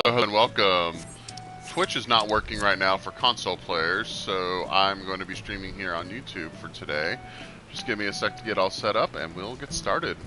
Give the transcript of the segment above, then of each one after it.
Hello and welcome. Twitch is not working right now for console players, so I'm going to be streaming here on YouTube for today. Just give me a sec to get all set up and we'll get started.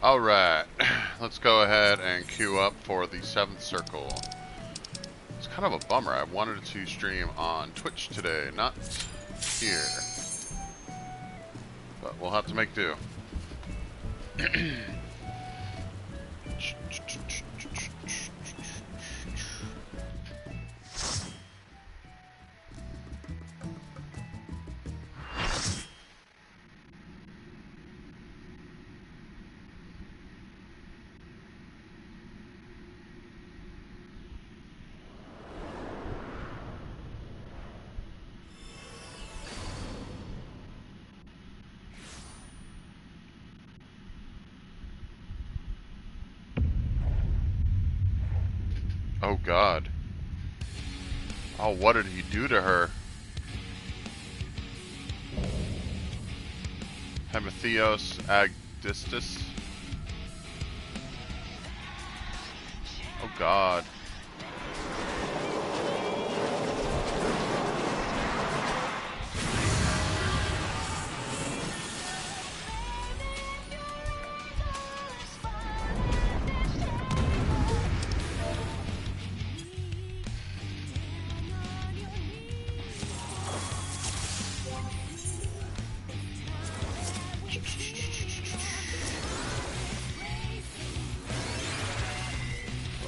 Alright, let's go ahead and queue up for the 7th circle. It's kind of a bummer. I wanted to stream on Twitch today, not here. But we'll have to make do. Oh God. Oh, what did he do to her? Hemetheos agdistus. Oh God.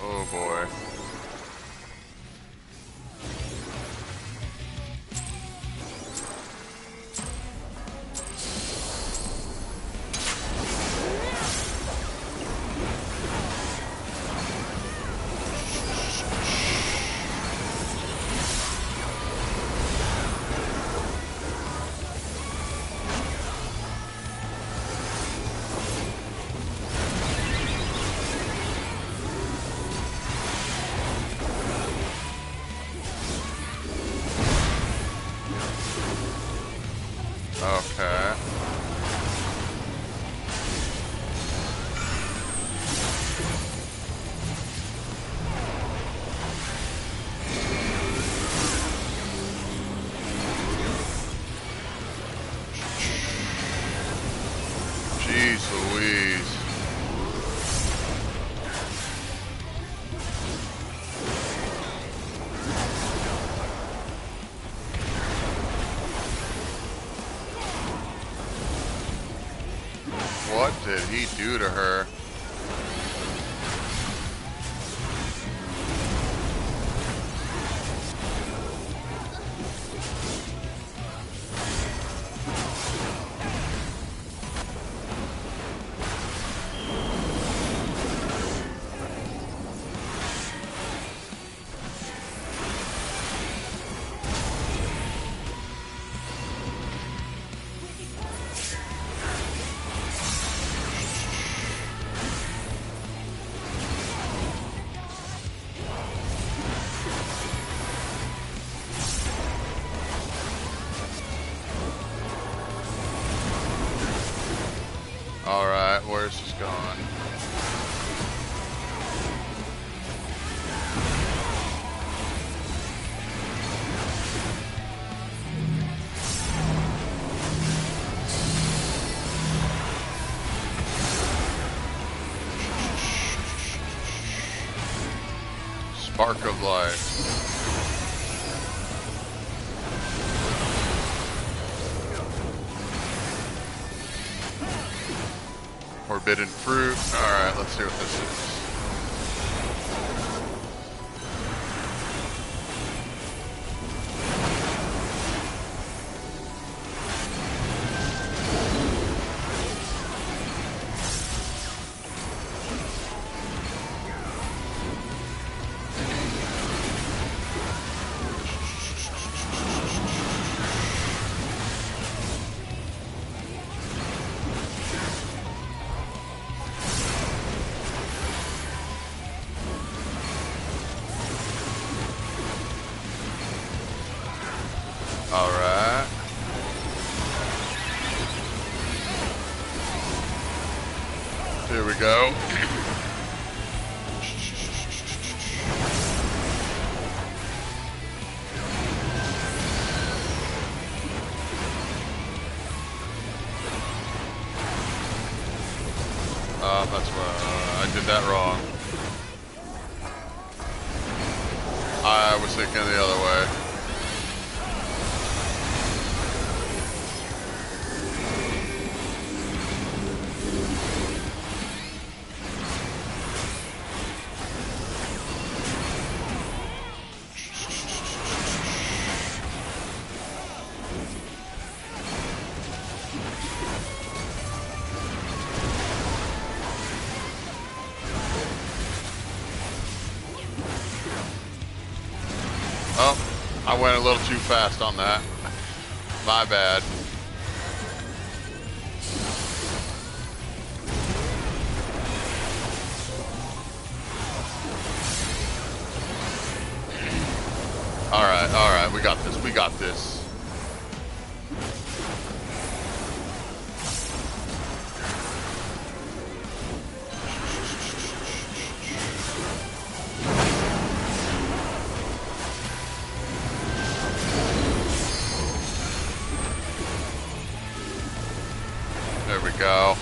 Oh boy. Jeez Louise. What did he do to her? Alright, where's this going? Spark of life. Forbidden fruit. Alright, let's see what this is. Alright. Here we go. That's why I did that wrong. I was thinking the other way. Oh, I went a little too fast on that. My bad. Alright, we got this, we got this. There we go.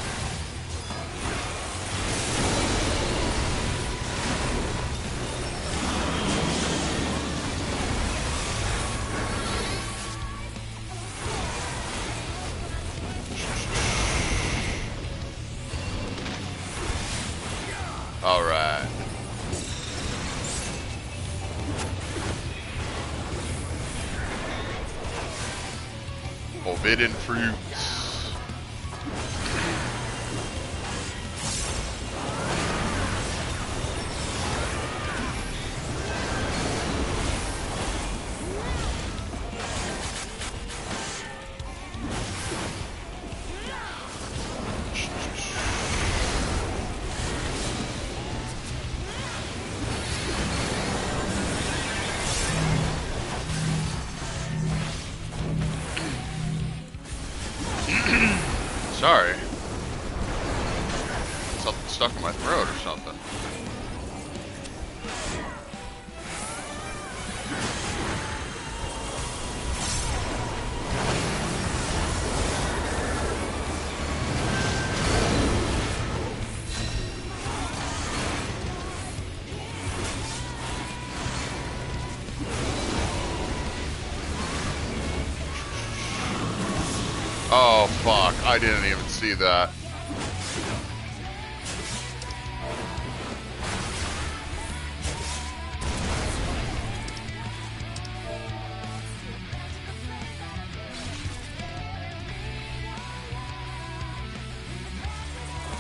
All right. Forbidden fruits. Sorry. Something stuck in my throat or something. I didn't even see that.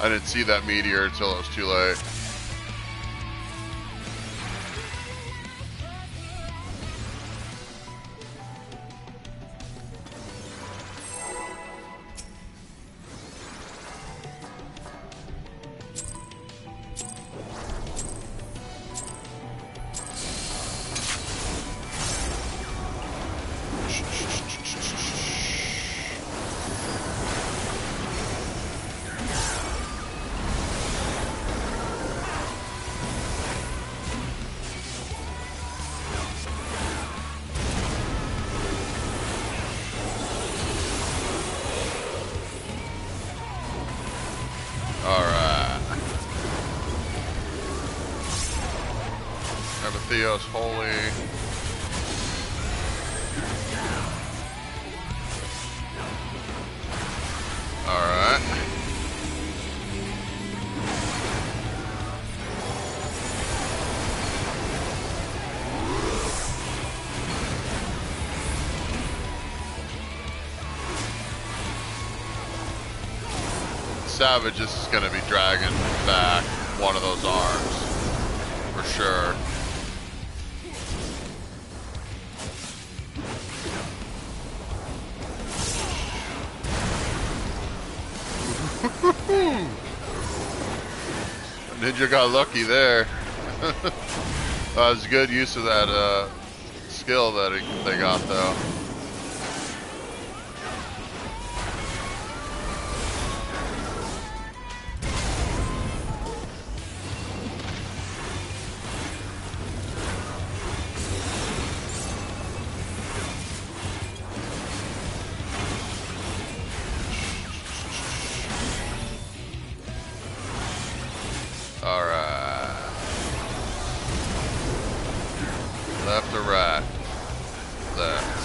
I didn't see that meteor until it was too late. Theos holy. Alright. Savage is going to be dragging back one of those arms. For sure. Ninja got lucky there. That was good use of that skill that they got though. Alright. Left or right? Left.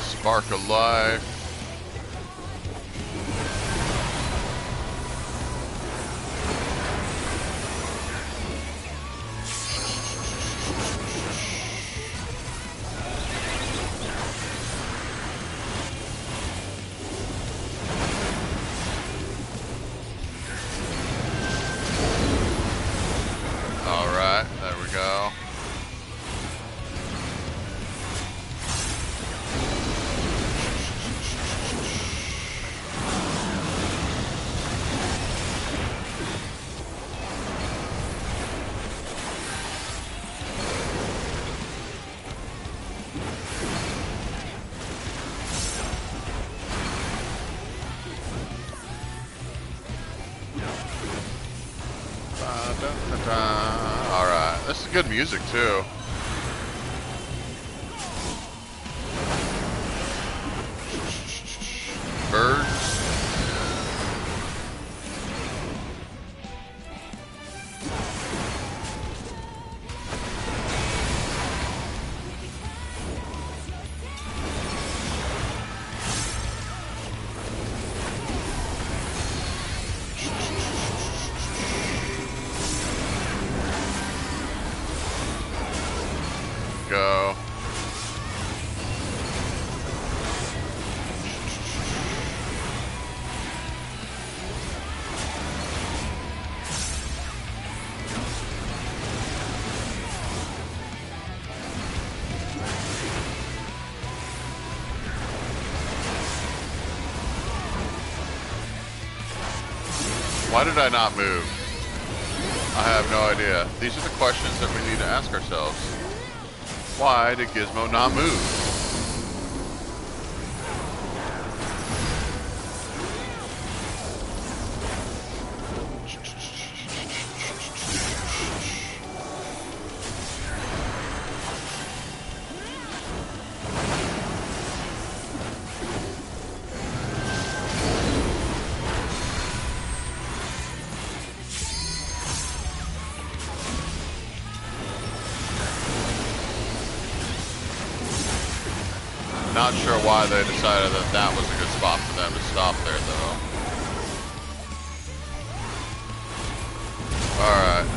Spark of life. Alright, this is good music too. Birds. Go. Why did I not move? I have no idea. These are the questions that we need to ask ourselves. Why did Gizmo not move? not sure why they decided that that was a good spot for them to stop there, though. Alright.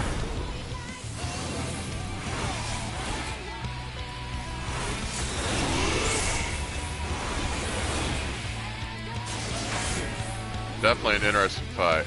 Definitely an interesting fight.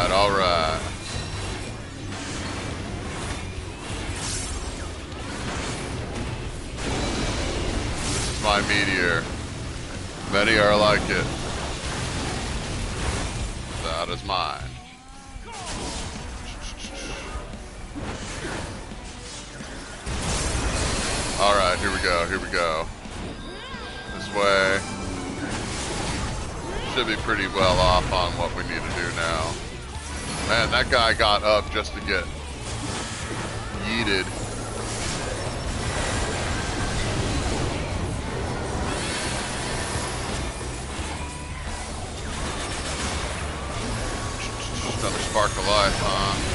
Alright. This is my meteor. Many are like it. That is mine. Alright, here we go. This way. Should be pretty well off on what we need to do now. Man, that guy got up just to get yeeted. Another spark of life, huh?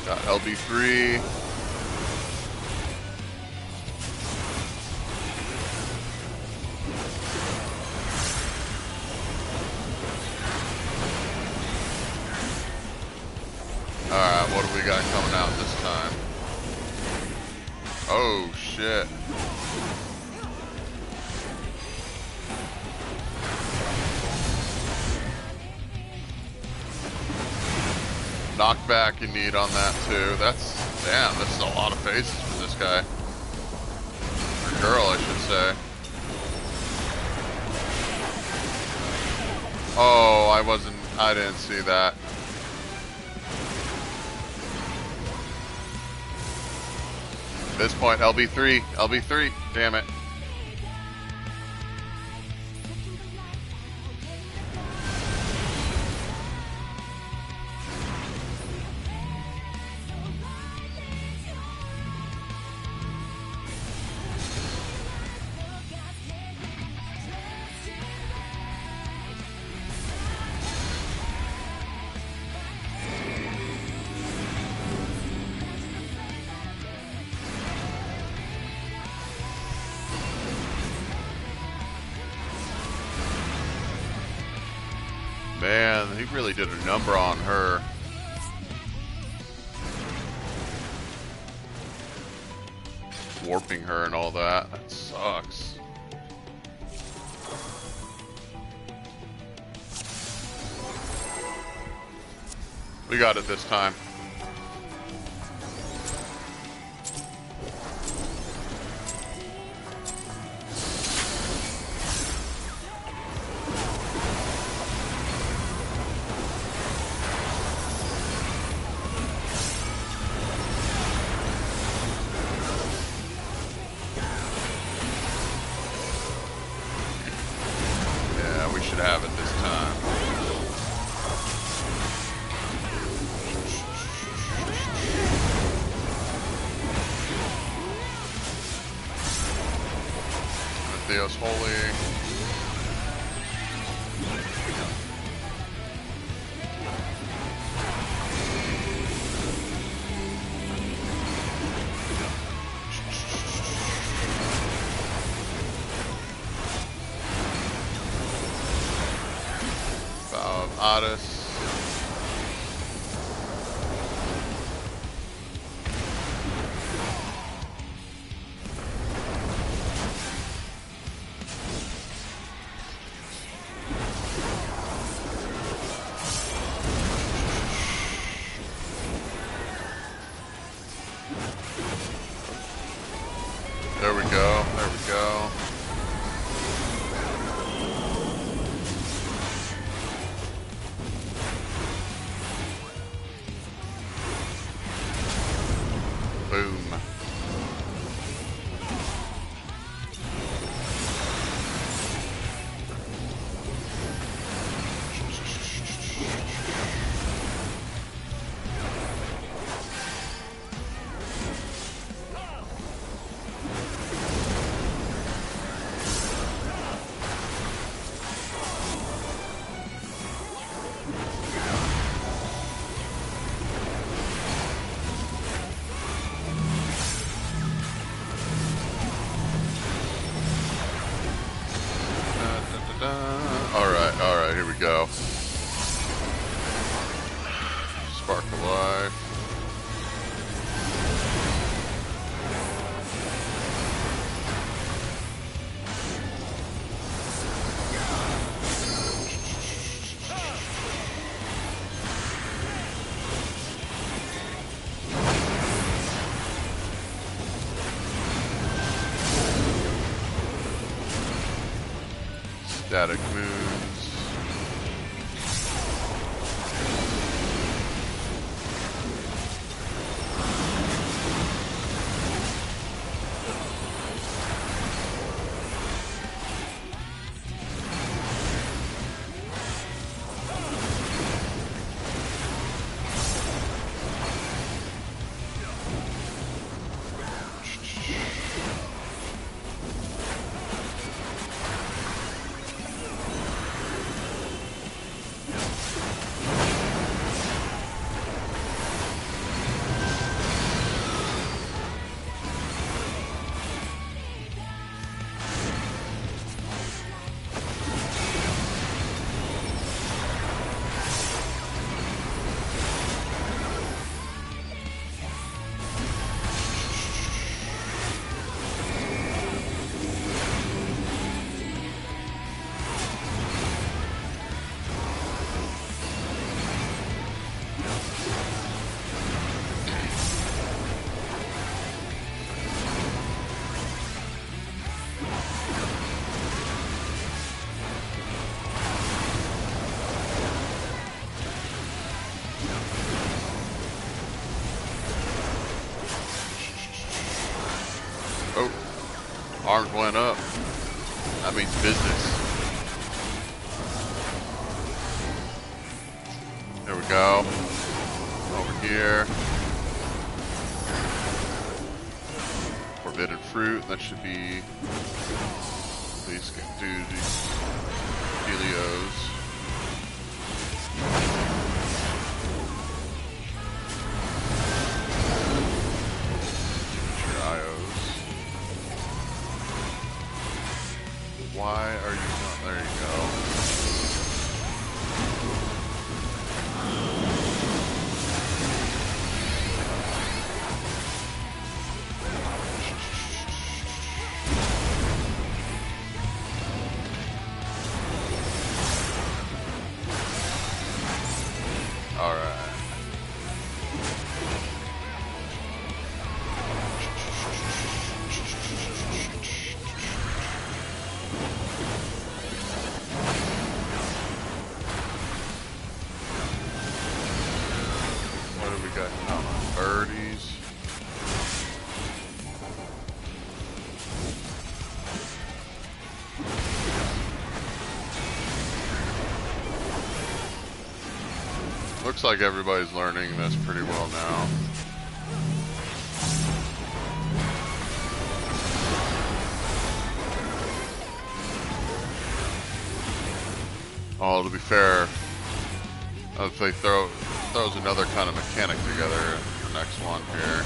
Got LB3. Alright, what do we got coming out this time? Oh, shit. Knockback you need on that too. That's, damn, this is a lot of faces for this guy. Or girl, I should say. Oh, I didn't see that. At this point, LB3, damn it. Man, he really did a number on her. Warping her and all that. That sucks. We got it this time. Have it this time. Theos Holy. Otis. go. Spark of life. Static moons. Oh, arms went up. That means business. There we go. Over here. Forbidden fruit. That should be. These can do these Helios. Why are you not? There you go. All right. Birdies. Looks like everybody's learning this pretty well now. Oh, to be fair, if they throws another kind of mechanic together in the next one here.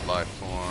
Life forms.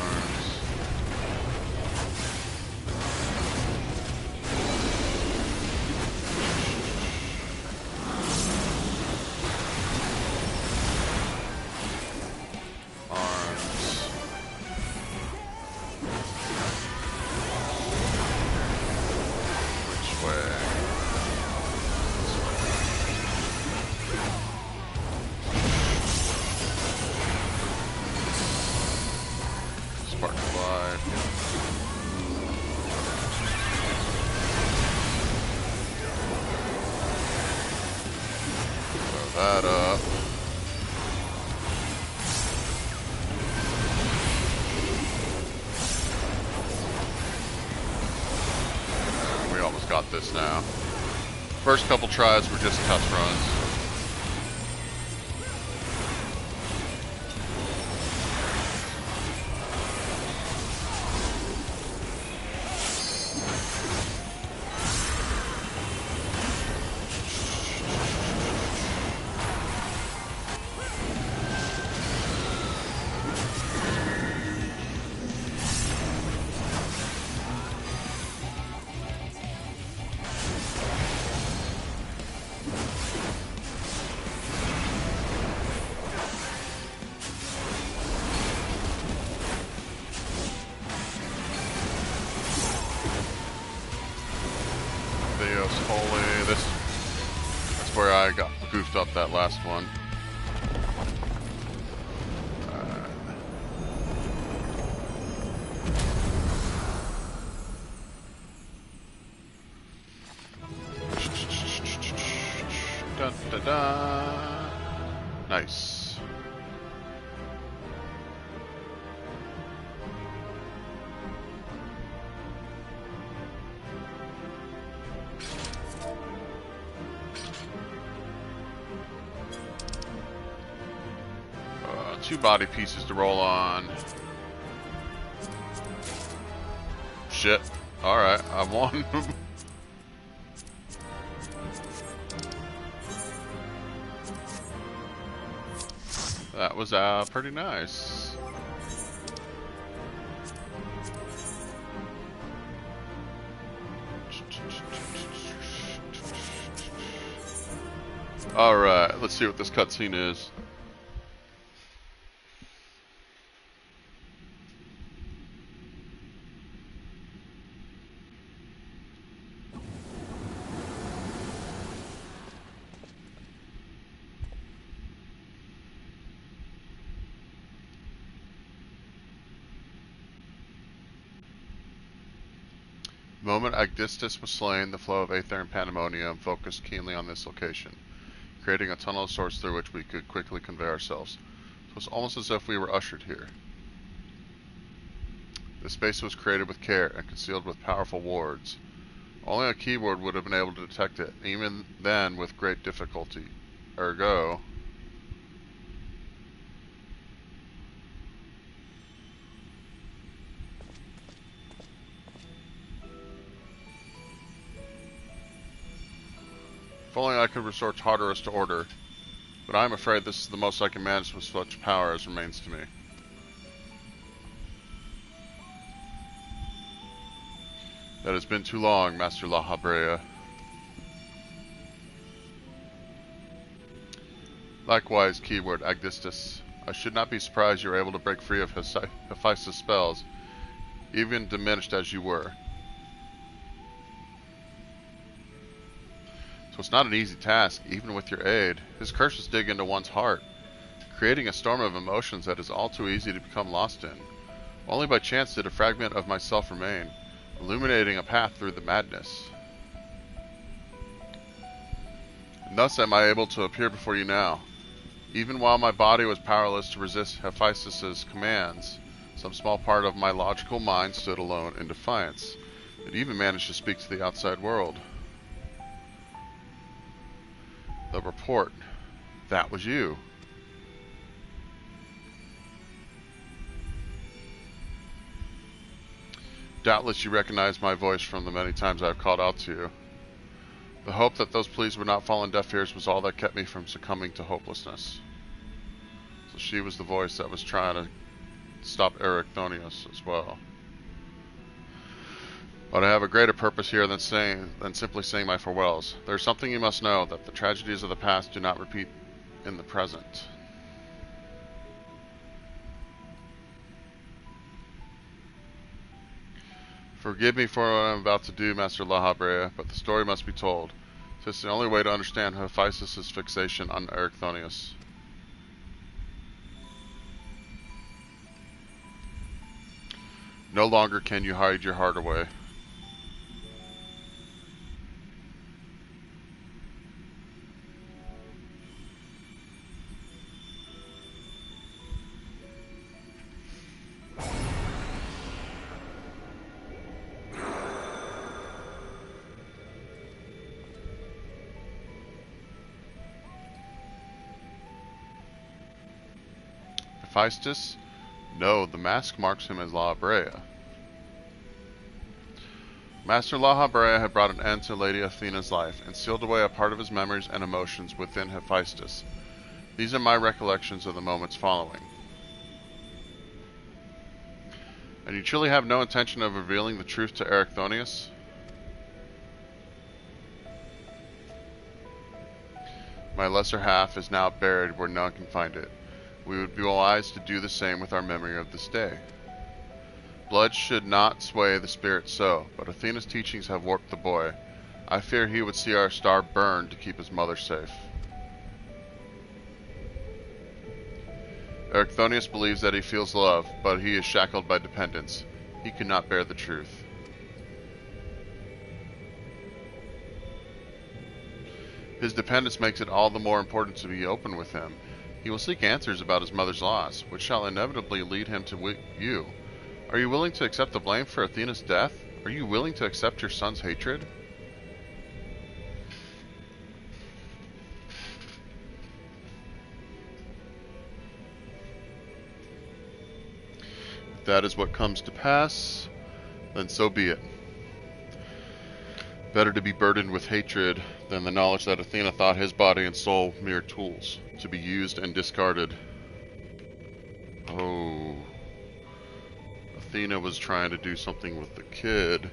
That up. We almost got this now. First couple tries were just test runs. most holy. That's where I got goofed up that last one. Dun, dun, dun. Nice. Two body pieces to roll on. Shit. Alright, I won. That was pretty nice. Alright, let's see what this cutscene is. The moment Agdistis was slain, the flow of aether and pandemonium focused keenly on this location, creating a tunnel of sorts through which we could quickly convey ourselves. It was almost as if we were ushered here. The space was created with care and concealed with powerful wards. Only a keyboard would have been able to detect it, even then with great difficulty. Ergo... If only I could restore Tartarus to order, but I am afraid this is the most I can manage with such power as remains to me. That has been too long, Master La Habrea. Likewise, keyword Agdistis. I should not be surprised you were able to break free of Hephaestus' spells, even diminished as you were. So it's not an easy task, even with your aid. His curses dig into one's heart, creating a storm of emotions that is all too easy to become lost in. Only by chance did a fragment of myself remain, illuminating a path through the madness. And thus am I able to appear before you now. Even while my body was powerless to resist Hephaestus' commands, some small part of my logical mind stood alone in defiance. It even managed to speak to the outside world. The report. That was you. Doubtless you recognize my voice from the many times I've called out to you. The hope that those pleas would not fall on deaf ears was all that kept me from succumbing to hopelessness. So she was the voice that was trying to stop Erechthonius as well. But I have a greater purpose here than simply saying my farewells. There is something you must know, that the tragedies of the past do not repeat in the present. Forgive me for what I am about to do, Master La Habrea, but the story must be told. This is the only way to understand Hephaestus' fixation on Erechthonius. No longer can you hide your heart away. Hephaestus? No, the mask marks him as La Habrea. Master La Habrea had brought an end to Lady Athena's life, and sealed away a part of his memories and emotions within Hephaestus. These are my recollections of the moments following. And you truly have no intention of revealing the truth to Erechthonius? My lesser half is now buried where none can find it. We would be wise to do the same with our memory of this day. Blood should not sway the spirit so, but Athena's teachings have warped the boy. I fear he would see our star burn to keep his mother safe. Erechthonius believes that he feels love, but he is shackled by dependence. He cannot bear the truth. His dependence makes it all the more important to be open with him. He will seek answers about his mother's loss, which shall inevitably lead him to you. Are you willing to accept the blame for Athena's death? Are you willing to accept your son's hatred? If that is what comes to pass, then so be it. Better to be burdened with hatred than the knowledge that Athena thought his body and soul mere tools, to be used and discarded. Oh. Athena was trying to do something with the kid.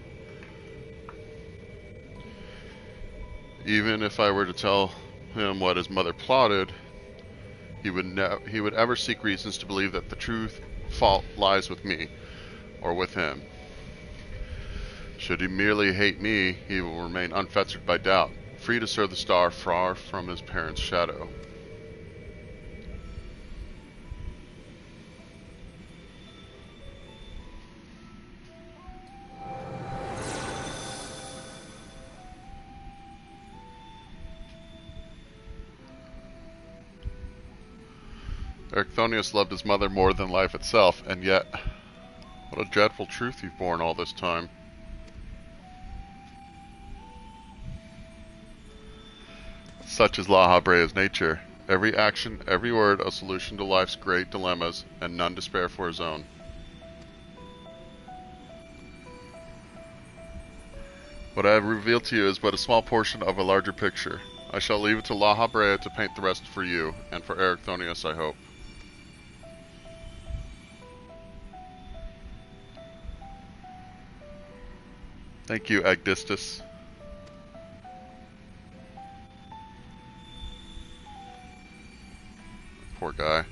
Even if I were to tell him what his mother plotted, he would ever seek reasons to believe that the true fault lies with me, or with him. Should he merely hate me, he will remain unfettered by doubt, free to serve the star far from his parents' shadow. Erechthonius loved his mother more than life itself, and yet, what a dreadful truth you've borne all this time. Such is La Habrea's nature. Every action, every word, a solution to life's great dilemmas, and none to spare for his own. What I have revealed to you is but a small portion of a larger picture. I shall leave it to La Habrea to paint the rest for you, and for Erechthonius, I hope. Thank you, Agdistus. Poor guy.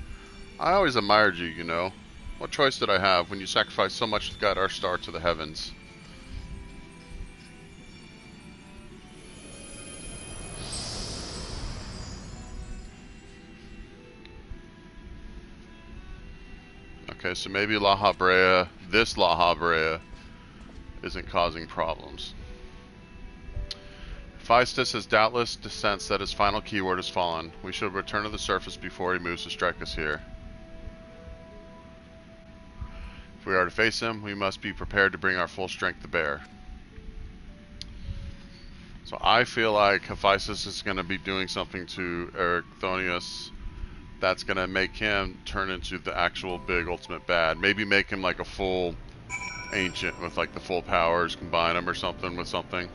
I always admired you, you know. What choice did I have when you sacrificed so much to guide our star to the heavens? Okay, so maybe La Habrea, this La Habrea, isn't causing problems. Hephaestus has doubtless sensed that his final keyword has fallen. We should return to the surface before he moves to strike us here. If we are to face him, we must be prepared to bring our full strength to bear. So I feel like Hephaestus is going to be doing something to Erechthonius that's going to make him turn into the actual big ultimate bad. Maybe make him like a full ancient with like the full powers, combine him or something with something.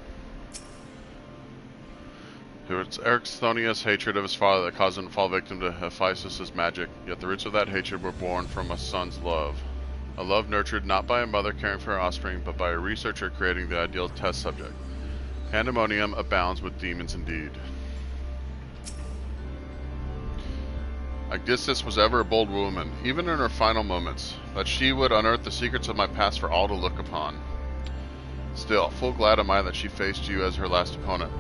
It's Erechthonius' hatred of his father that caused him to fall victim to Hephaestus' magic, yet the roots of that hatred were born from a son's love. A love nurtured not by a mother caring for her offspring, but by a researcher creating the ideal test subject. Pandemonium abounds with demons indeed. Agdistus was ever a bold woman, even in her final moments, that she would unearth the secrets of my past for all to look upon. Still, full glad am I that she faced you as her last opponent.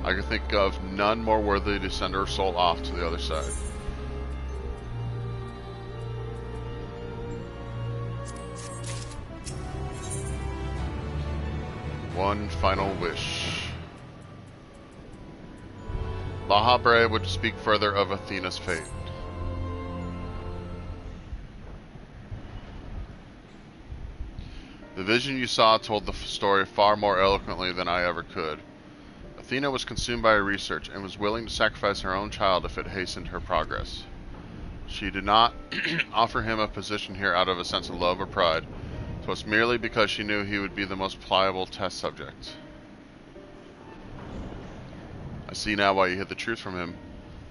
I could think of none more worthy to send her soul off to the other side. One final wish. La Habrea would speak further of Athena's fate. The vision you saw told the story far more eloquently than I ever could. Athena was consumed by her research and was willing to sacrifice her own child if it hastened her progress. She did not offer him a position here out of a sense of love or pride. 'Twas merely because she knew he would be the most pliable test subject. I see now why you hid the truth from him.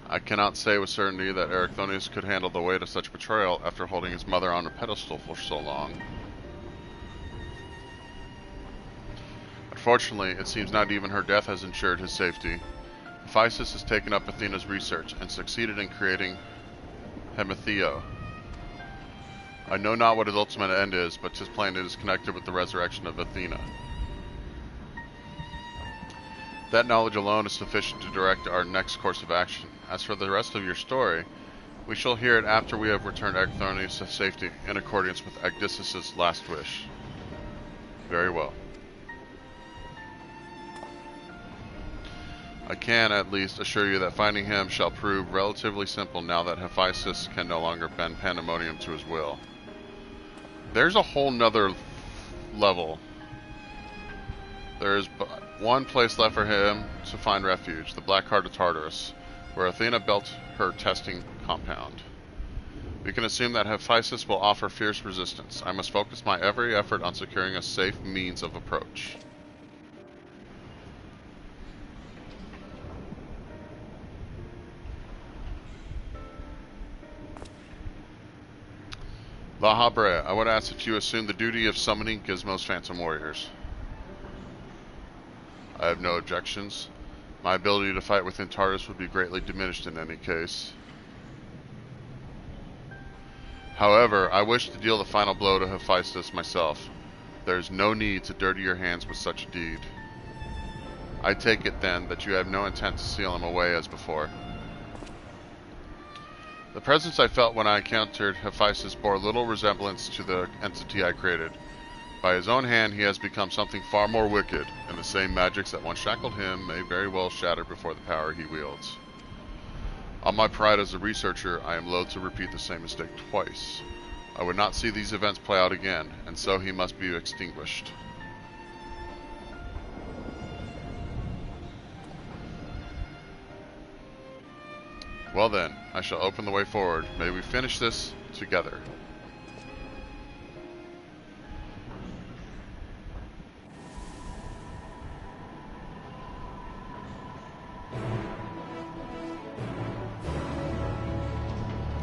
I cannot say with certainty that Erechthonius could handle the weight of such betrayal after holding his mother on a pedestal for so long. Unfortunately, it seems not even her death has ensured his safety. Hephaestus has taken up Athena's research and succeeded in creating Hemetheo. I know not what his ultimate end is, but 'tis plain it is connected with the resurrection of Athena. That knowledge alone is sufficient to direct our next course of action. As for the rest of your story, we shall hear it after we have returned Agthonius to safety, in accordance with Agdissus' last wish. Very well. I can, at least, assure you that finding him shall prove relatively simple now that Hephaestus can no longer bend pandemonium to his will. There's a whole nother level. There is but one place left for him to find refuge, the Black Heart of Tartarus, where Athena built her testing compound. We can assume that Hephaestus will offer fierce resistance. I must focus my every effort on securing a safe means of approach. La Habrea, I would ask that you assume the duty of summoning Gizmo's Phantom Warriors. I have no objections. My ability to fight within Tartarus would be greatly diminished in any case. However, I wish to deal the final blow to Hephaestus myself. There is no need to dirty your hands with such a deed. I take it, then, that you have no intent to seal him away as before. The presence I felt when I encountered Hephaestus bore little resemblance to the entity I created. By his own hand, he has become something far more wicked, and the same magics that once shackled him may very well shatter before the power he wields. On my pride as a researcher, I am loath to repeat the same mistake twice. I would not see these events play out again, and so he must be extinguished. Well then, I shall open the way forward. May we finish this together.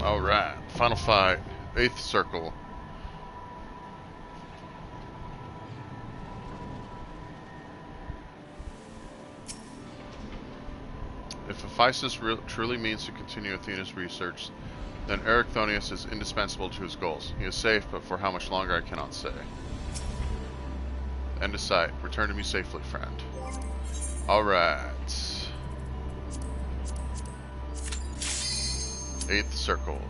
Alright, final fight. 8th circle. If Hephaestus truly means to continue Athena's research, then Erechthonius is indispensable to his goals. He is safe, but for how much longer I cannot say. End of sight. Return to me safely, friend. Alright. 8th circle.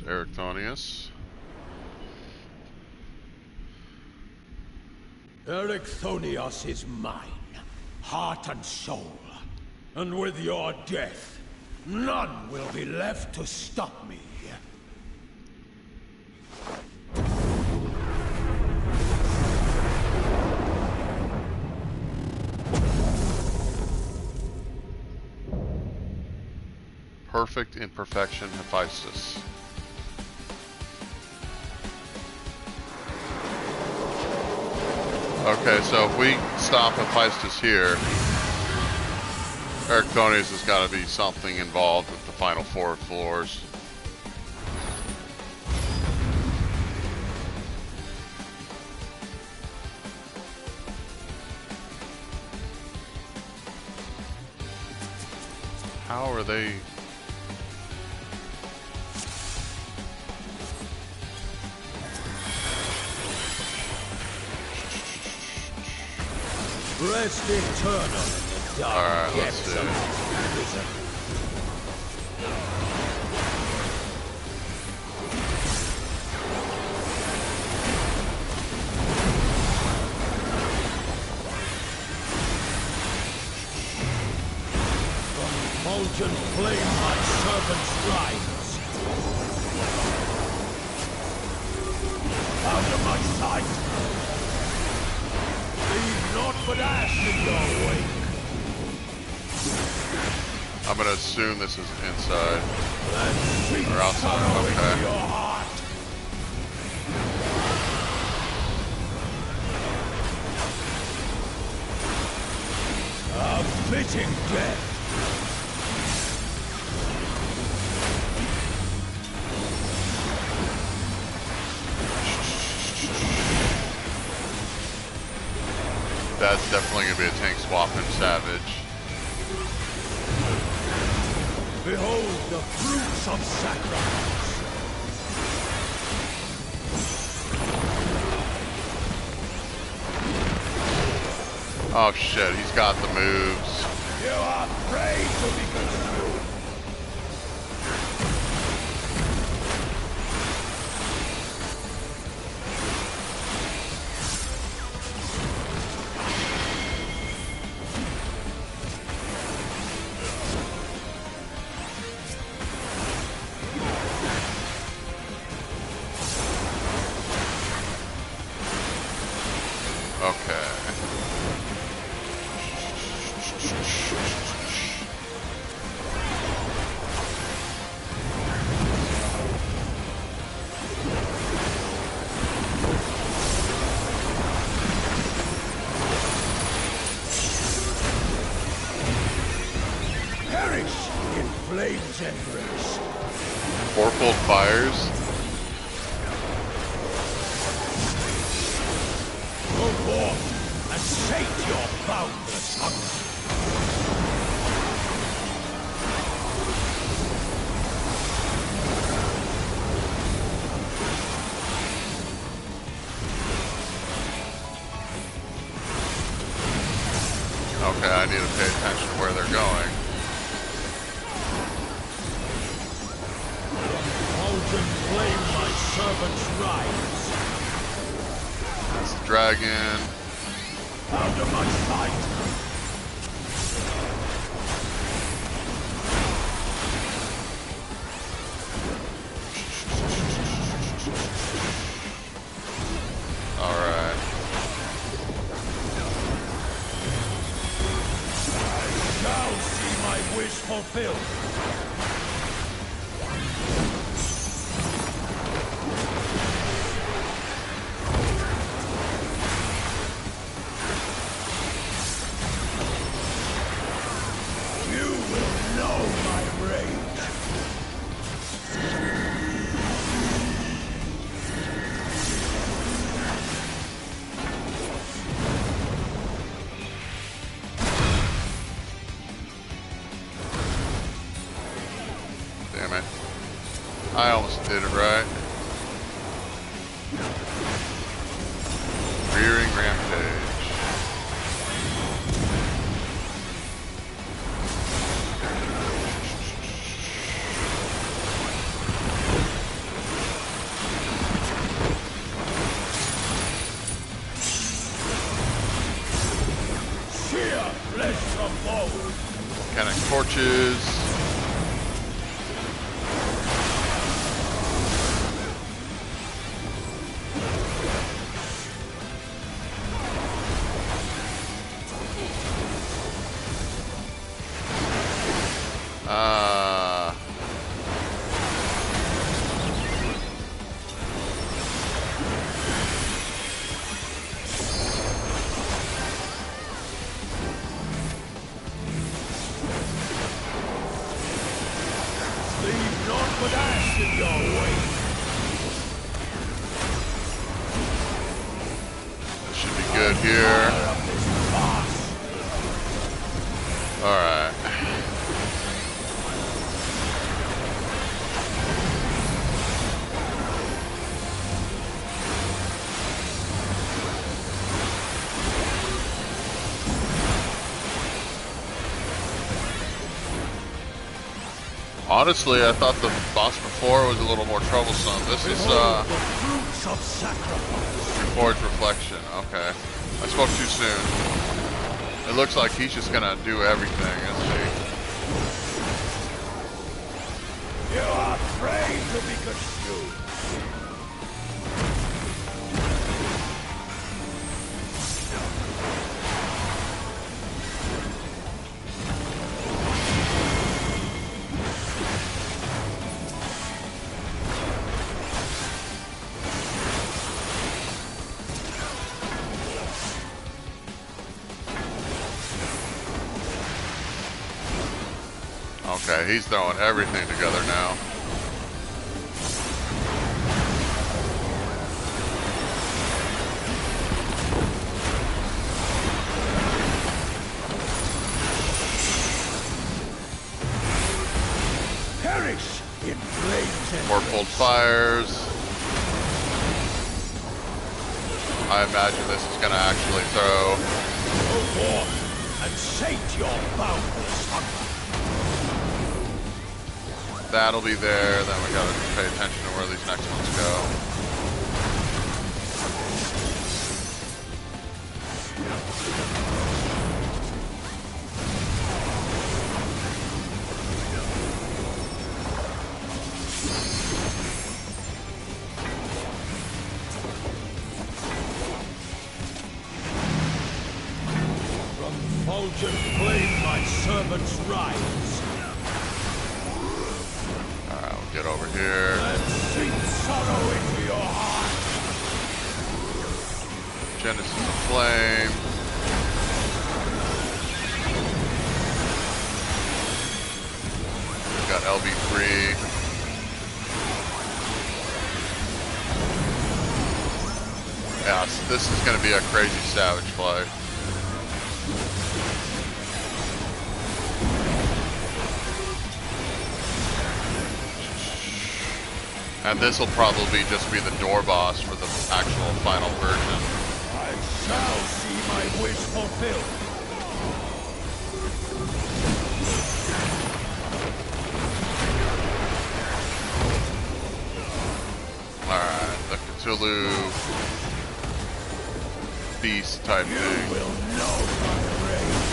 Erechthonius. Erechthonius is mine, heart and soul. And with your death, none will be left to stop me. Perfect imperfection, Hephaestus. Okay, so if we stop Hephaestus here, Erechthonius has got to be something involved with the final 4 floors. How are they... Rest eternal in the dark. Alright, let's see. From Fulgent flame my servant's rise. Out of my sight! Leave naught but ash in your wake. I'm gonna assume this is inside. Or outside, Sorrow into okay. your heart. A fitting death. That's definitely gonna be a tank swap and savage. Behold the fruits of sacrifice. Oh shit, he's got the moves. You are prey to be consumed. Okay. Perish in flame's embrace. Fourfold fires. Go forth and sate your boundless hunger. Okay, I need to pay attention to where they're going. Fulgent flame my servant's rise. That's the dragon. Out of my sight! Alright. Shall see my wish fulfilled. You will know my rage. Damn it. I almost did it right. Rearing rampage. Sheer flesh from bone. Volcanic torches. Leave naught but ash in your wake. This should be good here. Fire of this farce. Alright. Honestly, I thought the boss before was a little more troublesome. This is, Behold the fruits of sacrifice. Forge Reflection. Okay. I spoke too soon. It looks like he's just gonna do everything, isn't he? You are afraid to be consumed. Okay, he's throwing everything together now. Perish in flames and Fourfold fires. I imagine this is gonna actually throw. go forth and sate your boundless hunger. That'll be there, then we gotta pay attention to where these next ones go. From fulgent flame my servants rise. Get over here. And sink sorrow into your heart. Genesis of Flame. We've got LB3. Yeah, so this is going to be a crazy savage fight. And this will probably just be the door boss for the actual final version. I shall see my wish fulfilled. Alright, the Cthulhu beast type You thing. will know my rage.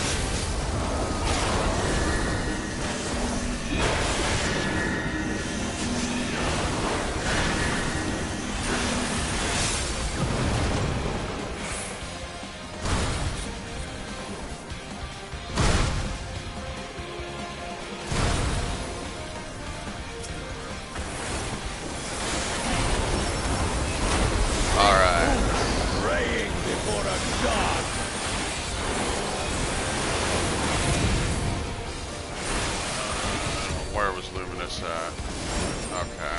Praying before a god. Where was Luminous at? Okay.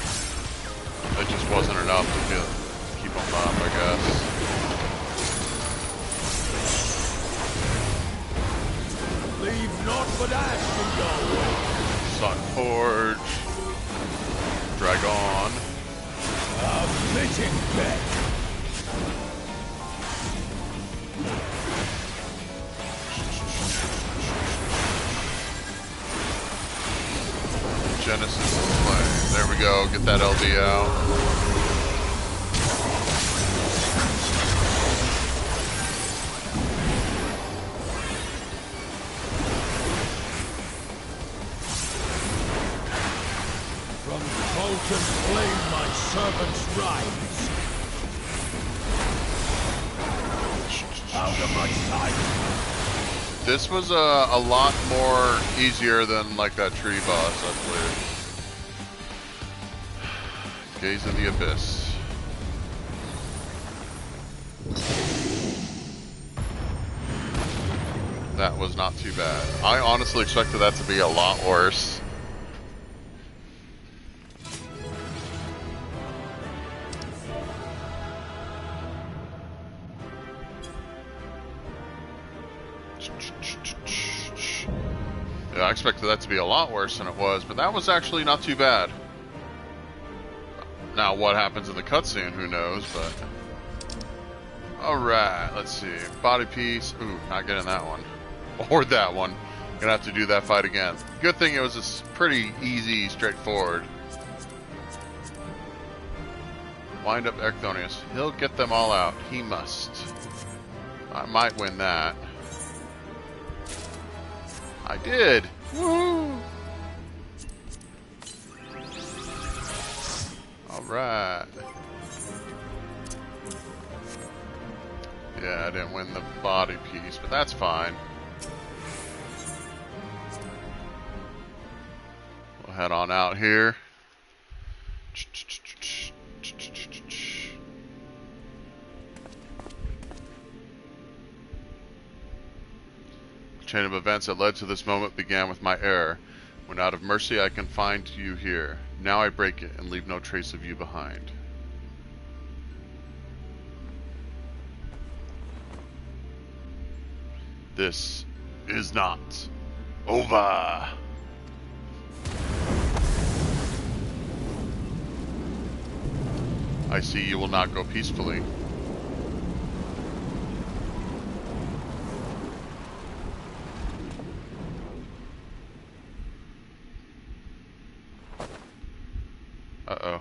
It just wasn't enough to keep him up, I guess. Leave naught but ash in your way. Sun Forge. Dragon. A fitting death. Genesis of Flame. There we go. Get that LB out. From fulgent flame my servants rise. Out of my sight. This was a lot more easier than like that tree boss, I believe. Gaze in the abyss. That was not too bad. I honestly expected that to be a lot worse. Yeah, I expected that to be a lot worse than it was, but that was actually not too bad. Now, what happens in the cutscene, who knows, but... Alright, let's see. Body piece. Ooh, not getting that one. Or that one. Gonna have to do that fight again. Good thing it was a pretty easy, straightforward. Wind up Erchthonius. He'll get them all out. He must. I might win that. I did! Woo! Alright. Yeah, I didn't win the body piece, but that's fine. We'll head on out here. The chain of events that led to this moment began with my error. When out of mercy I confined you here. Now I break it and leave no trace of you behind. This is not over. I see you will not go peacefully. Uh-oh.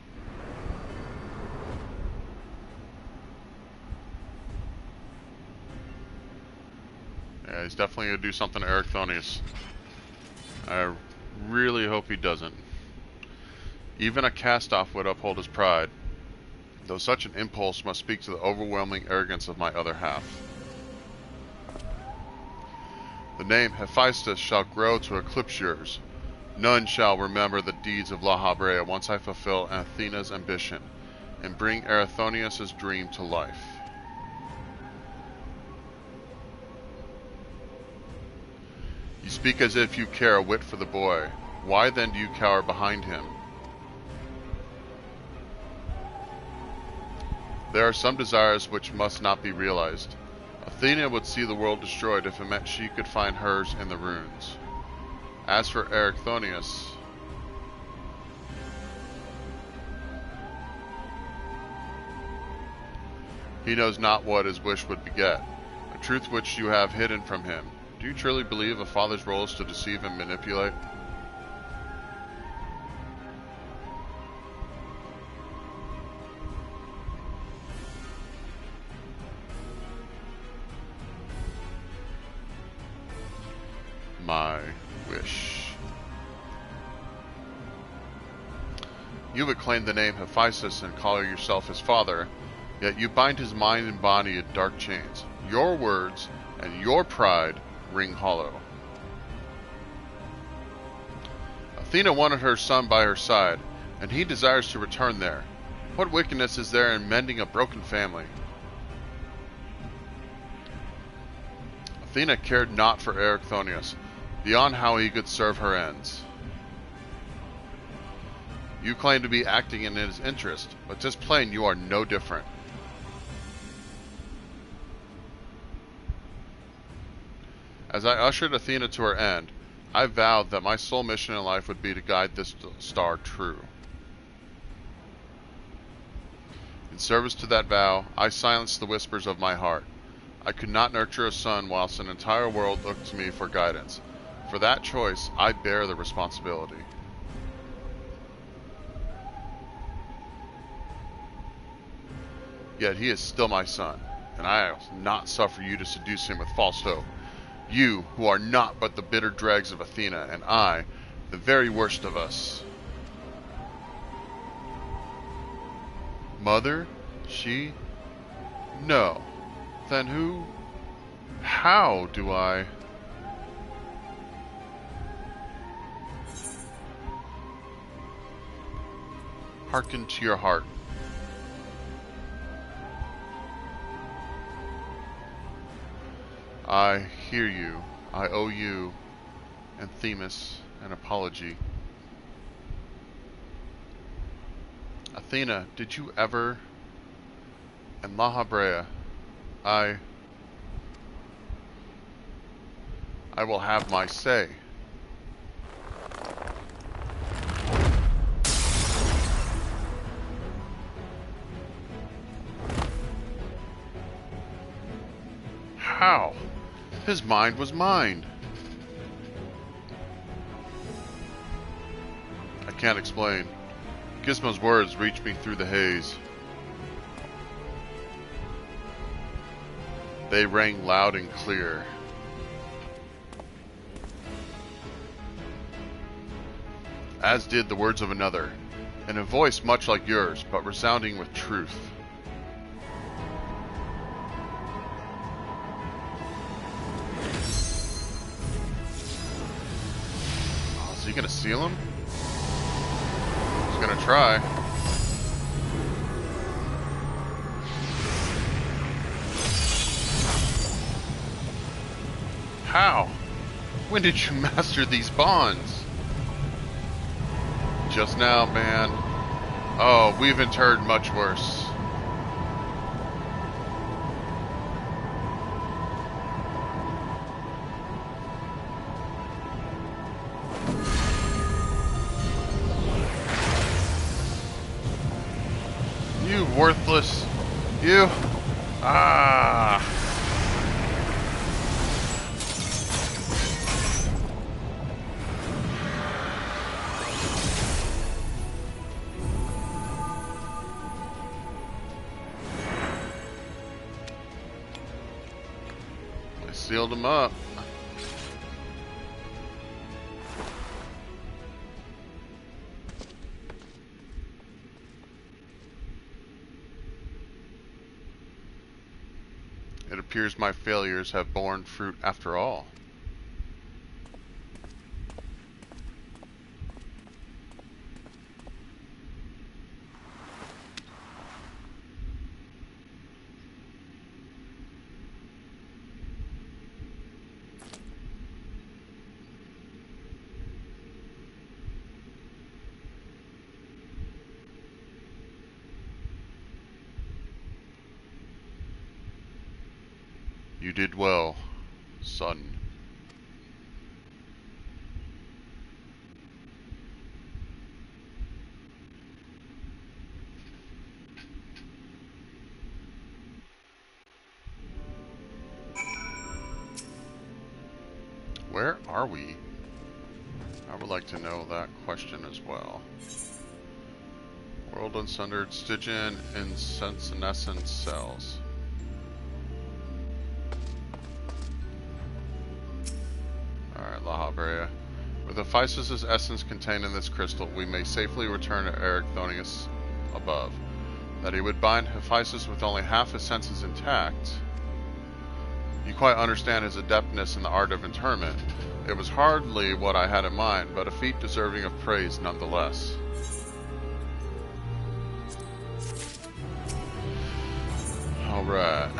Yeah, he's definitely going to do something to Ericthonius. I really hope he doesn't. Even a cast-off would uphold his pride, though such an impulse must speak to the overwhelming arrogance of my other half. The name Hephaestus shall grow to eclipse yours. None shall remember the deeds of La Habrea once I fulfill Athena's ambition and bring Ericthonius' dream to life. You speak as if you care a whit for the boy. Why then do you cower behind him? There are some desires which must not be realized. Athena would see the world destroyed if it meant she could find hers in the runes. As for Ericthonius, he knows not what his wish would beget, a truth which you have hidden from him. Do you truly believe a father's role is to deceive and manipulate? My wish. You would claim the name Hephaestus and call yourself his father, yet you bind his mind and body in dark chains. Your words and your pride ring hollow. Athena wanted her son by her side, and he desires to return there. What wickedness is there in mending a broken family? Athena cared not for Ericthonius, beyond how he could serve her ends. You claim to be acting in his interest, but 'tis plain you are no different. As I ushered Athena to her end, I vowed that my sole mission in life would be to guide this star true. In service to that vow, I silenced the whispers of my heart. I could not nurture a son whilst an entire world looked to me for guidance. For that choice, I bear the responsibility. Yet he is still my son, and I will not suffer you to seduce him with false hope. You, who are naught but the bitter dregs of Athena, and I, the very worst of us. Mother? She? No. Then who? How do I? Hearken to your heart. I hear you. I owe you and Themis an apology. Athena, did you ever... And La Habrea, I will have my say. How? His mind was mine. I can't explain. Gizmo's words reach me through the haze. They rang loud and clear. As did the words of another. in a voice much like yours, but resounding with truth. Oh, is he gonna seal him? He's gonna try. How? When did you master these bonds? Just now, man. Oh, we've interred much worse. You worthless... You... Ah... Sealed him up. It appears my failures have borne fruit after all. You did well, son. Where are we? I would like to know that question as well. World Unsundered Stygian in senescent cells. Alright, La Habrea. With Hephaestus' essence contained in this crystal, we may safely return to Ericthonius above. That he would bind Hephaestus with only half his senses intact. You quite understand his adeptness in the art of interment. It was hardly what I had in mind, but a feat deserving of praise nonetheless. Alright.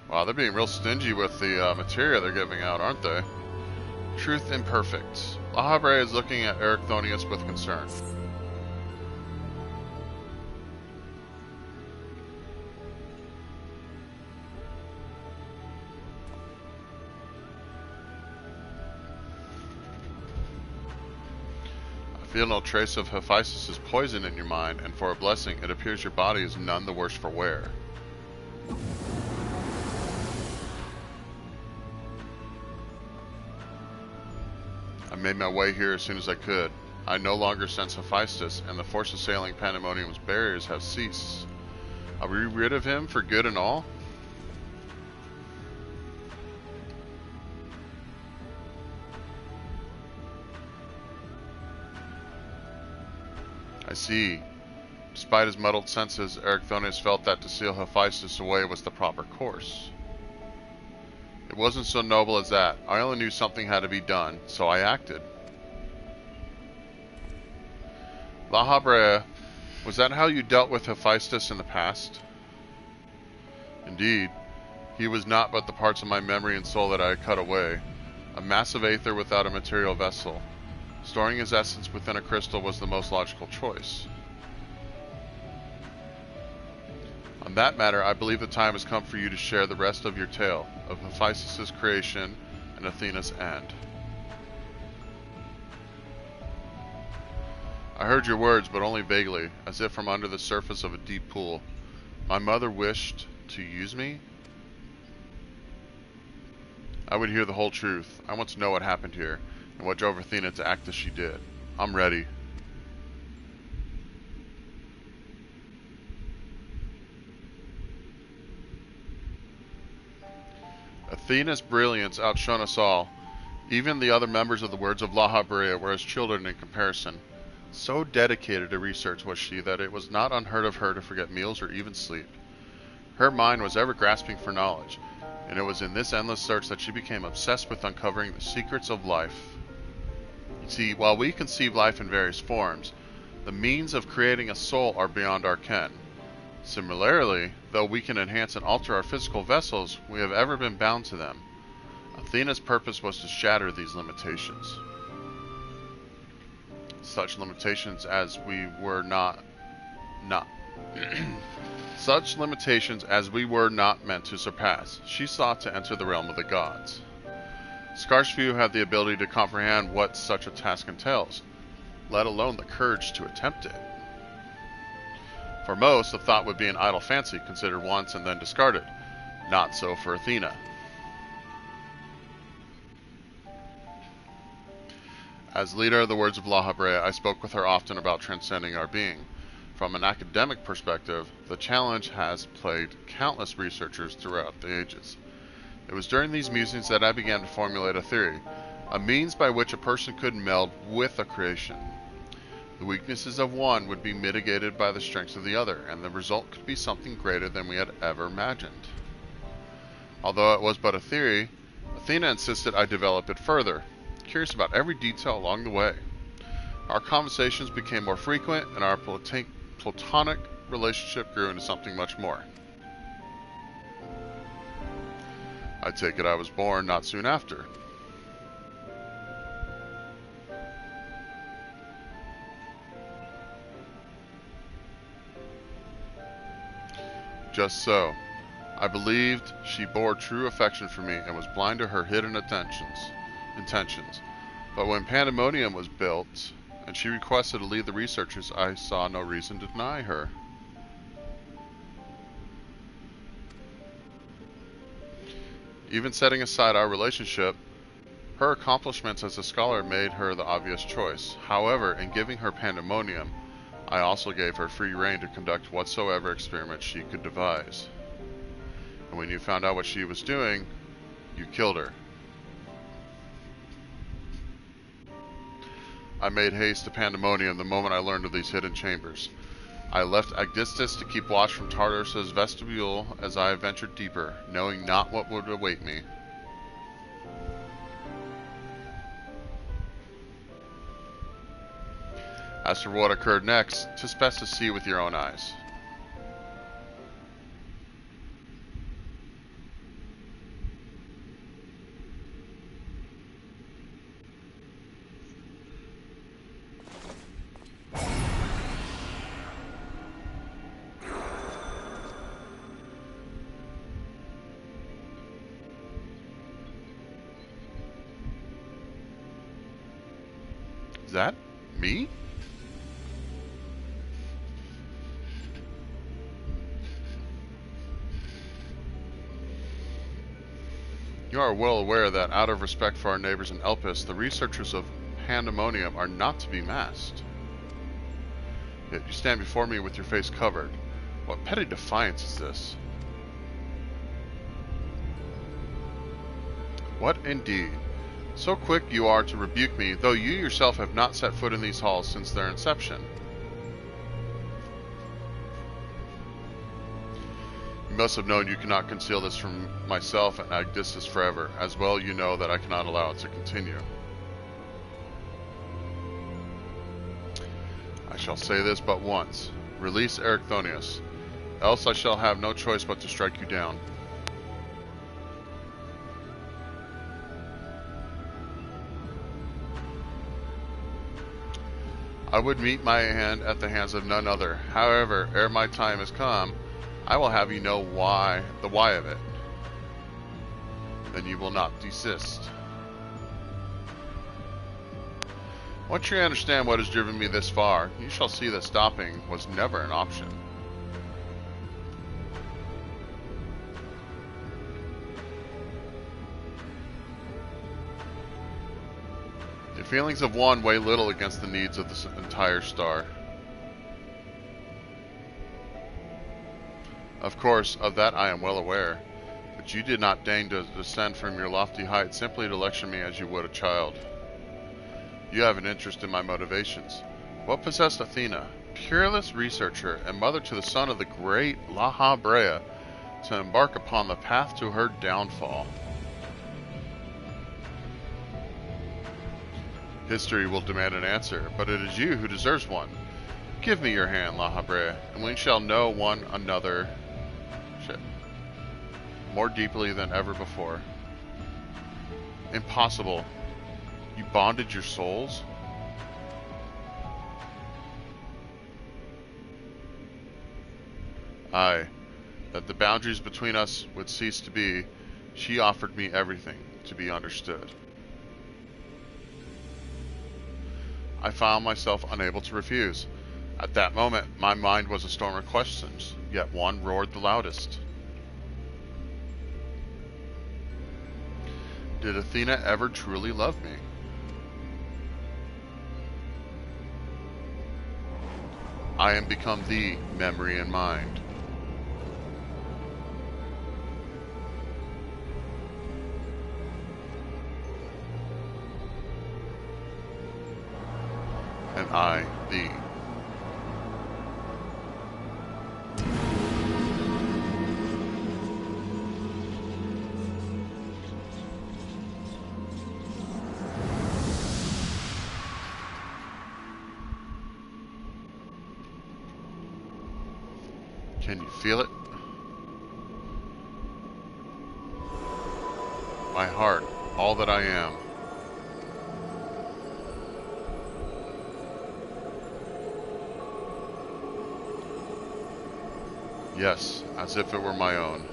Wow, they're being real stingy with the materia they're giving out, aren't they? Truth imperfect. La Habrea is looking at Ericthonius with concern. I feel no trace of Hephaestus' poison in your mind, and for a blessing, it appears your body is none the worse for wear. I made my way here as soon as I could. I no longer sense Hephaestus, and the force assailing Pandemonium's barriers have ceased. Are we rid of him for good and all? I see. Despite his muddled senses, Ericthonius felt that to seal Hephaestus away was the proper course. It wasn't so noble as that. I only knew something had to be done, so I acted. La Habrea, was that how you dealt with Hephaestus in the past? Indeed. He was not but the parts of my memory and soul that I had cut away. A massive aether without a material vessel. Storing his essence within a crystal was the most logical choice. On that matter, I believe the time has come for you to share the rest of your tale, of Hephaestus' creation and Athena's end. I heard your words, but only vaguely, as if from under the surface of a deep pool. My mother wished to use me? I would hear the whole truth. I want to know what happened here, and what drove Athena to act as she did. I'm ready. Athena's brilliance outshone us all. Even the other members of the Words of La Habrea were as children in comparison. So dedicated to research was she that it was not unheard of her to forget meals or even sleep. Her mind was ever grasping for knowledge, and it was in this endless search that she became obsessed with uncovering the secrets of life. You see, while we conceive life in various forms, the means of creating a soul are beyond our ken. Similarly, though we can enhance and alter our physical vessels, we have ever been bound to them. Athena's purpose was to shatter these limitations. Such limitations as we were not such limitations as we were not meant to surpass. She sought to enter the realm of the gods. Scarce few have the ability to comprehend what such a task entails, let alone the courage to attempt it. For most, the thought would be an idle fancy, considered once and then discarded. Not so for Athena. As leader of the Words of La Habrea, I spoke with her often about transcending our being. From an academic perspective, the challenge has plagued countless researchers throughout the ages. It was during these musings that I began to formulate a theory, a means by which a person could meld with a creation. The weaknesses of one would be mitigated by the strengths of the other, and the result could be something greater than we had ever imagined. Although it was but a theory, Athena insisted I develop it further, curious about every detail along the way. Our conversations became more frequent, and our platonic relationship grew into something much more. I take it I was born not soon after. Just so. I believed she bore true affection for me and was blind to her hidden intentions. But when Pandemonium was built, and she requested to lead the researchers, I saw no reason to deny her. Even setting aside our relationship, her accomplishments as a scholar made her the obvious choice. However, in giving her Pandemonium, I also gave her free rein to conduct whatsoever experiment she could devise. And when you found out what she was doing, you killed her. I made haste to Pandemonium the moment I learned of these hidden chambers. I left Aegisthus to keep watch from Tartarus's vestibule as I ventured deeper, knowing not what would await me. As for what occurred next, 'tis best to see with your own eyes. Is that me? You are well aware that, out of respect for our neighbors in Elpis, the researchers of Pandemonium are not to be masked. Yet you stand before me with your face covered. What petty defiance is this? What indeed? So quick you are to rebuke me, though you yourself have not set foot in these halls since their inception. You must have known you cannot conceal this from myself and Aegisthus forever. As well you know that I cannot allow it to continue. I shall say this but once. Release Erichthonius, else I shall have no choice but to strike you down. I would meet my end at the hands of none other. However, ere my time is come, I will have you know the why of it. Then you will not desist. Once you understand what has driven me this far, you shall see that stopping was never an option. The feelings of one weigh little against the needs of this entire star. Of course, of that I am well aware. But you did not deign to descend from your lofty height simply to lecture me as you would a child. You have an interest in my motivations. What possessed Athena, peerless researcher and mother to the son of the great La Brea, to embark upon the path to her downfall? History will demand an answer, but it is you who deserves one. Give me your hand, La Brea, and we shall know one another more deeply than ever before. Impossible. You bonded your souls? Aye, that the boundaries between us would cease to be, she offered me everything to be understood. I found myself unable to refuse. At that moment, my mind was a storm of questions, yet one roared the loudest. Did Athena ever truly love me? I am become the memory and mind. And I thee. Can you feel it? My heart, all that I am. Yes, as if it were my own.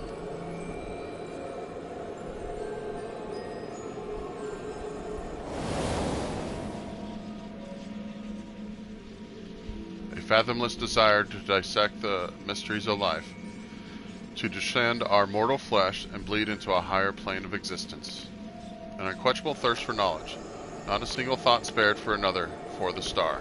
A fathomless desire to dissect the mysteries of life, to descend our mortal flesh and bleed into a higher plane of existence. An unquenchable thirst for knowledge, not a single thought spared for another, for the star.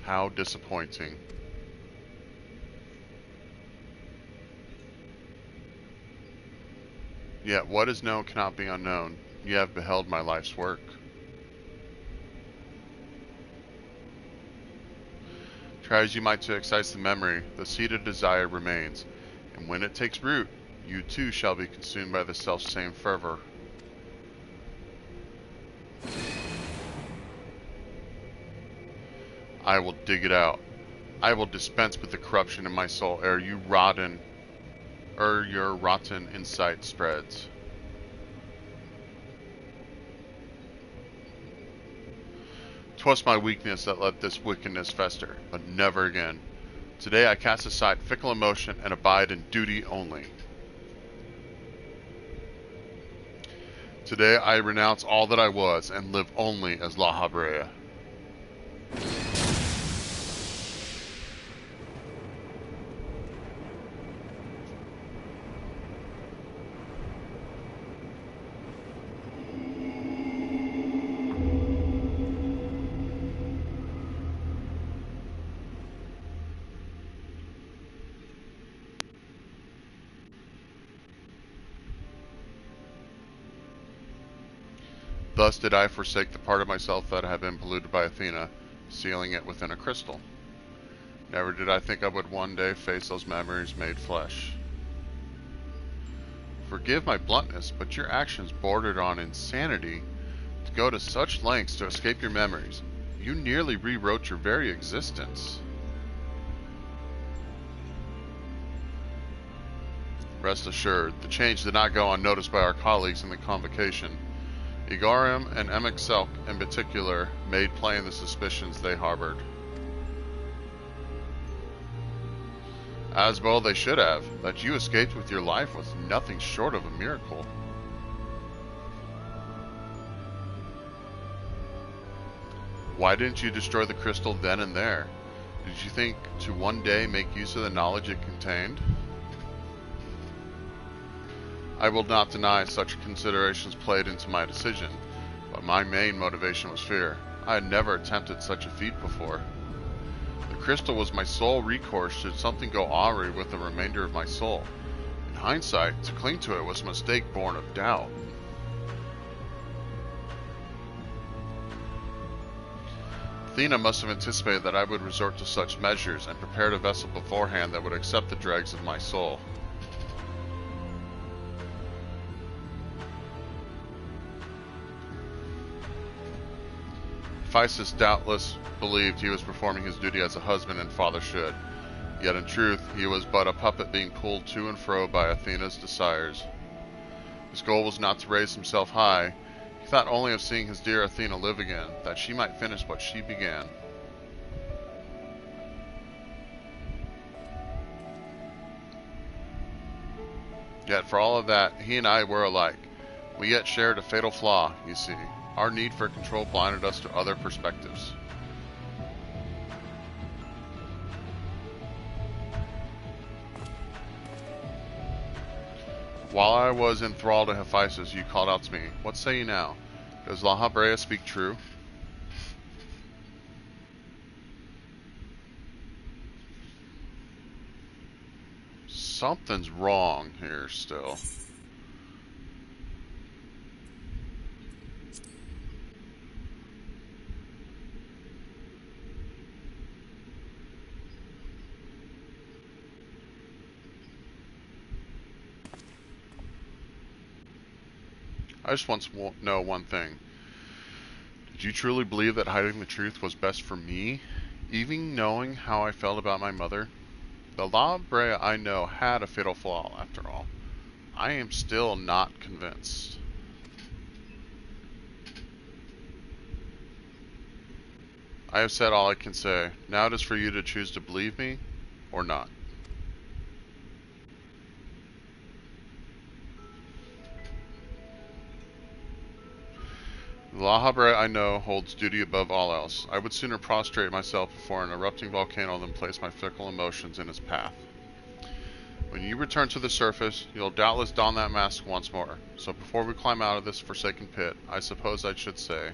How disappointing. Yet what is known cannot be unknown. You have beheld my life's work. Try as you might to excite the memory, the seed of desire remains, and when it takes root, you too shall be consumed by the self-same fervor. I will dig it out. I will dispense with the corruption in my soul ere your rotten insight spreads. 'Twas my weakness that let this wickedness fester, but never again. Today I cast aside fickle emotion and abide in duty only. Today I renounce all that I was and live only as La Brea. Thus did I forsake the part of myself that had been polluted by Athena, sealing it within a crystal. Never did I think I would one day face those memories made flesh. Forgive my bluntness, but your actions bordered on insanity. To go to such lengths to escape your memories, you nearly rewrote your very existence. Rest assured, the change did not go unnoticed by our colleagues in the convocation. Igarium and Emexelk in particular made plain the suspicions they harbored. As well they should have. That you escaped with your life was nothing short of a miracle. Why didn't you destroy the crystal then and there? Did you think to one day make use of the knowledge it contained? I will not deny such considerations played into my decision, but my main motivation was fear. I had never attempted such a feat before. The crystal was my sole recourse should something go awry with the remainder of my soul. In hindsight, to cling to it was a mistake born of doubt. Athena must have anticipated that I would resort to such measures and prepared a vessel beforehand that would accept the dregs of my soul. Hephaestus doubtless believed he was performing his duty as a husband and father should, yet in truth he was but a puppet being pulled to and fro by Athena's desires. His goal was not to raise himself high. He thought only of seeing his dear Athena live again, that she might finish what she began. Yet for all of that, he and I were alike. We yet shared a fatal flaw, you see. Our need for control blinded us to other perspectives. While I was enthralled to Hephaestus, you called out to me, "What say you now? Does La Habrea speak true?" Something's wrong here still. I just want to know one thing. Did you truly believe that hiding the truth was best for me, even knowing how I felt about my mother? The La Brea I know had a fatal flaw, after all. I am still not convinced. I have said all I can say. Now it is for you to choose to believe me or not. The La Habrea I know holds duty above all else. I would sooner prostrate myself before an erupting volcano than place my fickle emotions in its path. When you return to the surface, you'll doubtless don that mask once more. So before we climb out of this forsaken pit, I suppose I should say,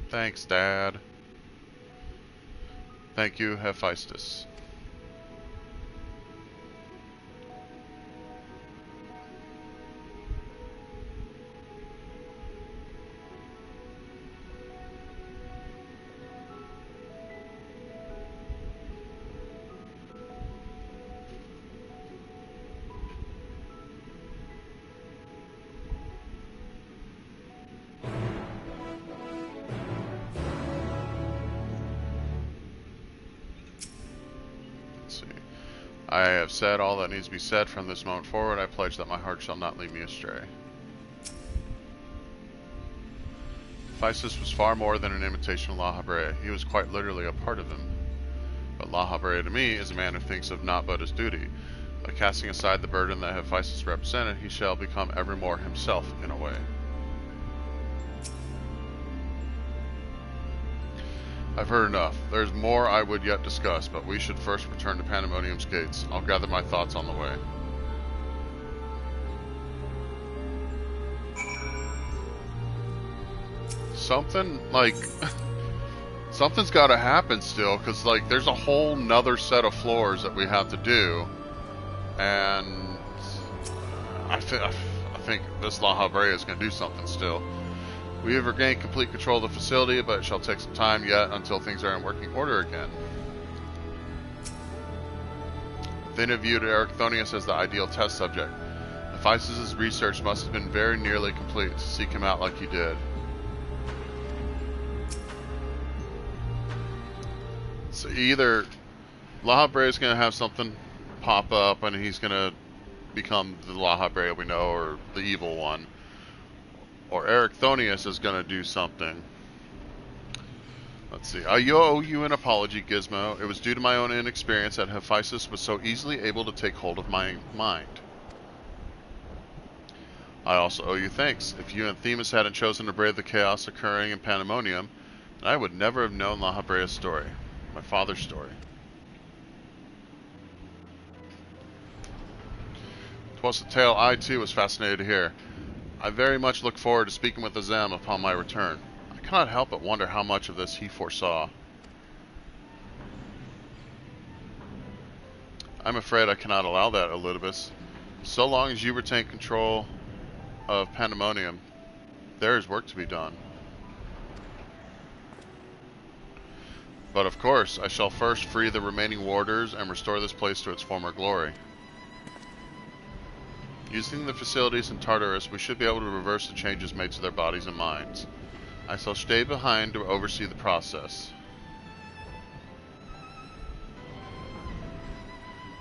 thanks, Dad. Thank you, Hephaestus. I have said all that needs to be said. From this moment forward, I pledge that my heart shall not lead me astray. Hephaestus was far more than an imitation of La Habrea. He was quite literally a part of him. But La Habrea to me is a man who thinks of naught but his duty. By casting aside the burden that Hephaestus represented, he shall become ever more himself in a way. I've heard enough. There's more I would yet discuss, but we should first return to Pandemonium's gates. I'll gather my thoughts on the way. Something, like... something's gotta happen still, because, like, there's a whole nother set of floors that we have to do. And... I think this La Habrea is gonna do something still. We have regained complete control of the facility, but it shall take some time yet until things are in working order again. Athena viewed Erechthonius as the ideal test subject. Hephaestus' research must have been very nearly complete to seek him out like he did. So either La Habrea is going to have something pop up and he's going to become the La Habrea we know, or the evil one. Or Erechthonius is going to do something. Let's see. I owe you an apology, Gizmo. It was due to my own inexperience that Hephaestus was so easily able to take hold of my mind. I also owe you thanks. If you and Themis hadn't chosen to brave the chaos occurring in Pandemonium, then I would never have known La Habrea's story, my father's story. 'Twas a tale I too was fascinated to hear. I very much look forward to speaking with Azem upon my return. I cannot help but wonder how much of this he foresaw. I'm afraid I cannot allow that, Elidibus. So long as you retain control of Pandemonium, there is work to be done. But of course, I shall first free the remaining warders and restore this place to its former glory. Using the facilities in Tartarus, we should be able to reverse the changes made to their bodies and minds. I shall stay behind to oversee the process.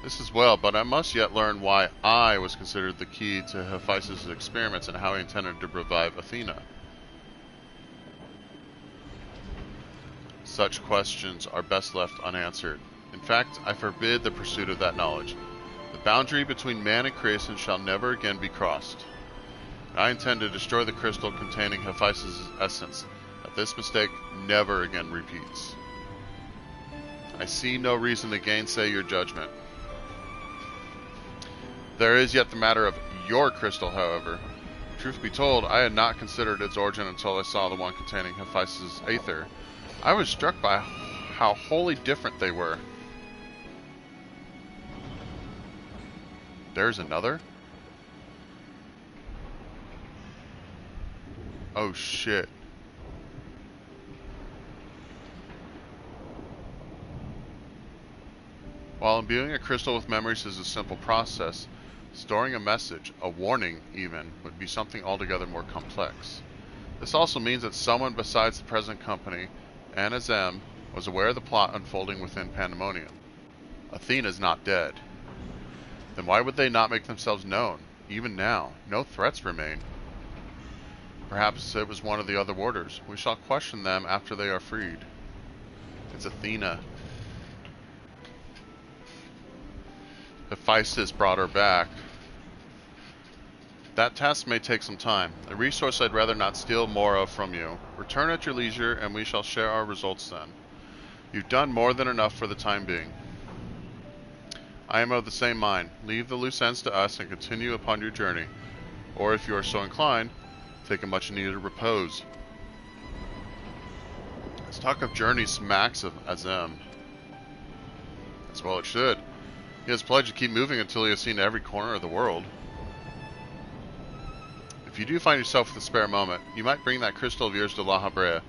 This is well, but I must yet learn why I was considered the key to Hephaestus' experiments and how he intended to revive Athena. Such questions are best left unanswered. In fact, I forbid the pursuit of that knowledge. The boundary between man and creation shall never again be crossed. I intend to destroy the crystal containing Hephaestus' essence, that this mistake never again repeats. I see no reason to gainsay your judgment. There is yet the matter of your crystal, however. Truth be told, I had not considered its origin until I saw the one containing Hephaestus' aether. I was struck by how wholly different they were. There's another? Oh shit. While imbuing a crystal with memories is a simple process, storing a message, a warning even, would be something altogether more complex. This also means that someone besides the present company and Azem was aware of the plot unfolding within Pandemonium. Athena's not dead. Then why would they not make themselves known? Even now, no threats remain. Perhaps it was one of the other warders. We shall question them after they are freed. It's Athena. Hephaestus brought her back. That task may take some time, a resource I'd rather not steal more of from you. Return at your leisure, and we shall share our results then. You've done more than enough for the time being. I am of the same mind. Leave the loose ends to us and continue upon your journey. Or if you are so inclined, take a much-needed repose. This talk of journey smacks of Azem. As well it should. He has pledged to keep moving until he has seen every corner of the world. If you do find yourself with a spare moment, you might bring that crystal of yours to La Habrea.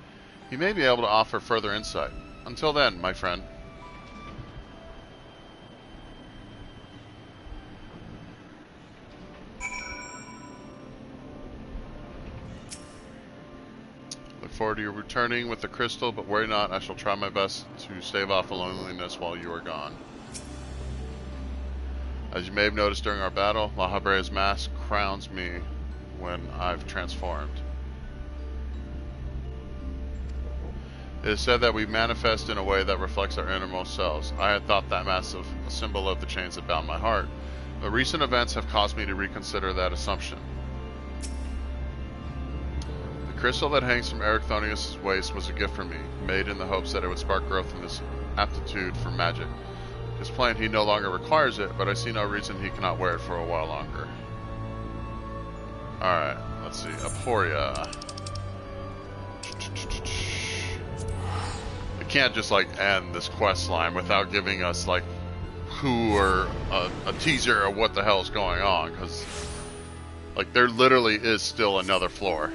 He may be able to offer further insight. Until then, my friend. Look forward to your returning with the crystal, but worry not, I shall try my best to stave off loneliness while you are gone. As you may have noticed during our battle, La Habrea's mask crowns me when I've transformed. It is said that we manifest in a way that reflects our innermost selves. I had thought that mask a symbol of the chains that bound my heart, but recent events have caused me to reconsider that assumption. The crystal that hangs from Erechthonius' waist was a gift from me, made in the hopes that it would spark growth in this aptitude for magic. It's plain he no longer requires it, but I see no reason he cannot wear it for a while longer. Alright, let's see. Aporia. It can't just, like, end this quest line without giving us, like, who or a teaser of what the hell is going on, because, like, there literally is still another floor.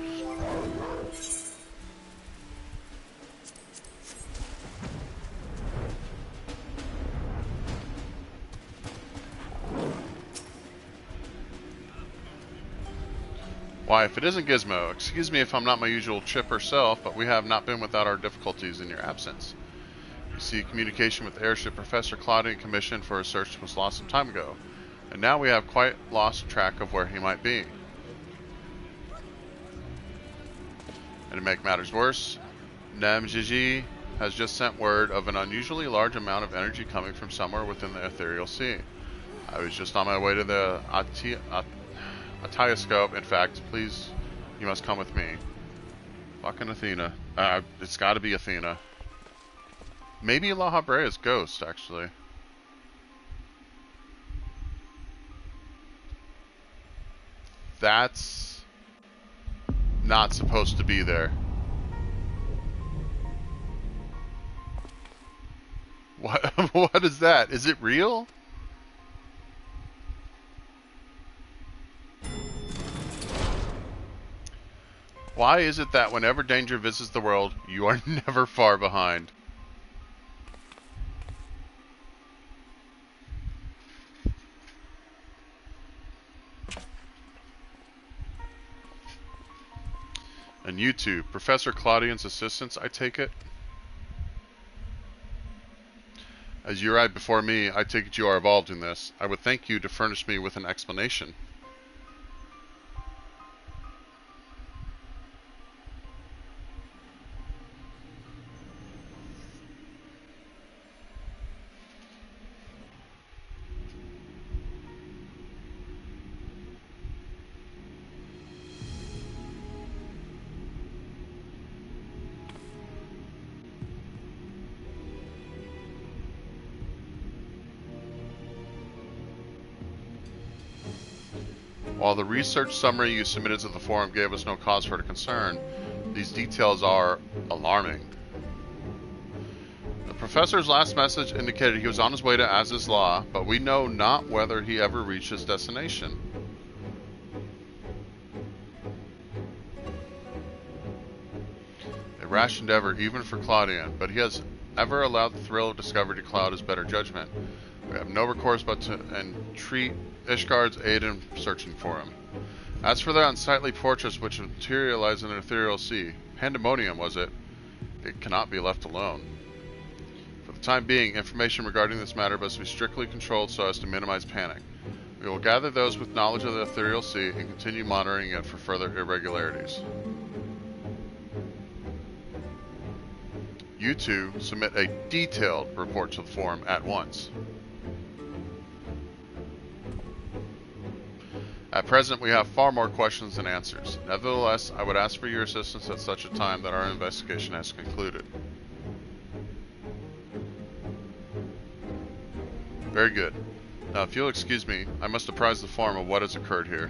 Why, if it isn't Gizmo, excuse me if I'm not my usual chipper self, but we have not been without our difficulties in your absence. You see, communication with Airship Professor Claudian commissioned for a search was lost some time ago, and now we have quite lost track of where he might be. And to make matters worse, Namjiji has just sent word of an unusually large amount of energy coming from somewhere within the ethereal sea. I was just on my way to the A telescope, in fact. Please, you must come with me. Fucking Athena. It's gotta be Athena. Maybe La Habrea's ghost, actually. That's not supposed to be there. What? What is that? Is it real? Why is it that whenever danger visits the world, you are never far behind? And you two, Professor Claudian's assistants, I take it? As you arrived before me, I take it you are involved in this. I would thank you to furnish me with an explanation. While the research summary you submitted to the forum gave us no cause for concern, these details are alarming. The professor's last message indicated he was on his way to Az's Law, but we know not whether he ever reached his destination. A rash endeavor even for Claudian, but he has ever allowed the thrill of discovery to cloud his better judgment. We have no recourse but to entreat Ishgard's aid in searching for him. As for the unsightly fortress which materialized in an ethereal sea, pandemonium was it? It cannot be left alone. For the time being, information regarding this matter must be strictly controlled so as to minimize panic. We will gather those with knowledge of the ethereal sea and continue monitoring it for further irregularities. You two submit a detailed report to the forum at once. At present, we have far more questions than answers. Nevertheless, I would ask for your assistance at such a time that our investigation has concluded. Very good. Now, if you'll excuse me, I must apprise the forum of what has occurred here.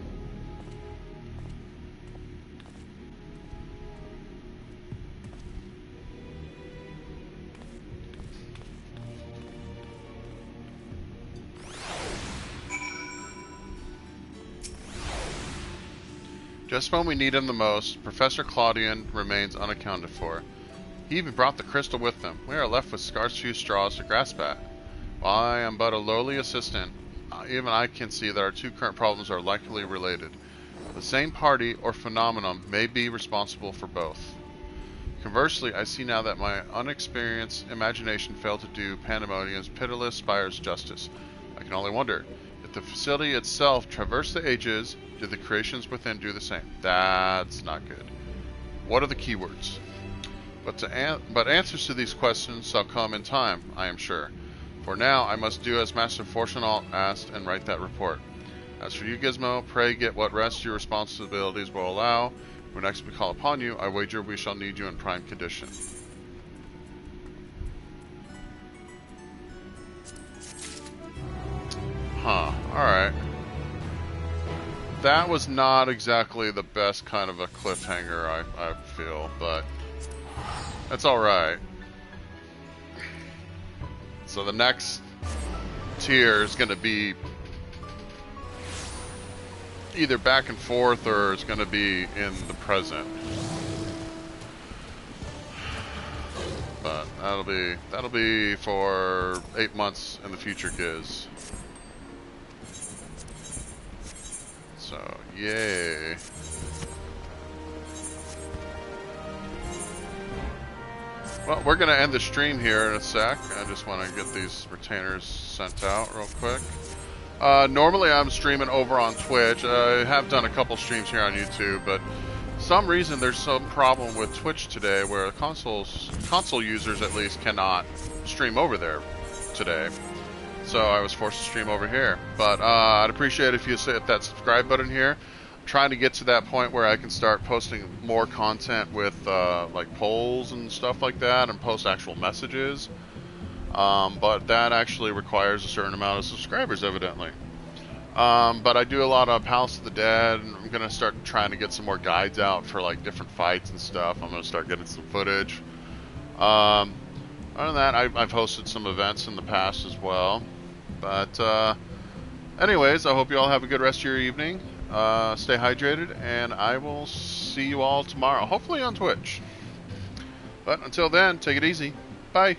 Just when we need him the most, Professor Claudian remains unaccounted for. He even brought the crystal with him. We are left with scarce few straws to grasp at. While I am but a lowly assistant, even I can see that our two current problems are likely related. The same party or phenomenon may be responsible for both. Conversely, I see now that my unexperienced imagination failed to do Pandemonium's pitiless spires justice. I can only wonder, if the facility itself traversed the ages, did the creations within do the same? That's not good. What are the keywords? But answers to these questions shall come in time, I am sure. For now, I must do as Master Fortunault asked and write that report. As for you, Gizmo, pray get what rest your responsibilities will allow. When next we call upon you, I wager we shall need you in prime condition. Huh, alright. That was not exactly the best kind of a cliffhanger, I feel, but that's alright. So the next tier is going to be either back and forth or it's going to be in the present. But that'll be for 8 months in the future, Giz. So, yay. Well, we're going to end the stream here in a sec. I just want to get these retainers sent out real quick. Normally I'm streaming over on Twitch. I have done a couple streams here on YouTube, but for some reason there's some problem with Twitch today where console users at least cannot stream over there today. So I was forced to stream over here. But I'd appreciate if you hit that subscribe button here. trying to get to that point where I can start posting more content with like polls and stuff like that, and post actual messages. But that actually requires a certain amount of subscribers, evidently. But I do a lot of Palace of the Dead, and I'm gonna start trying to get some more guides out for like different fights and stuff. I'm gonna start getting some footage. Other than that, I've hosted some events in the past as well. But anyways, I hope you all have a good rest of your evening. Stay hydrated, and I will see you all tomorrow, hopefully on Twitch. But until then, take it easy. Bye.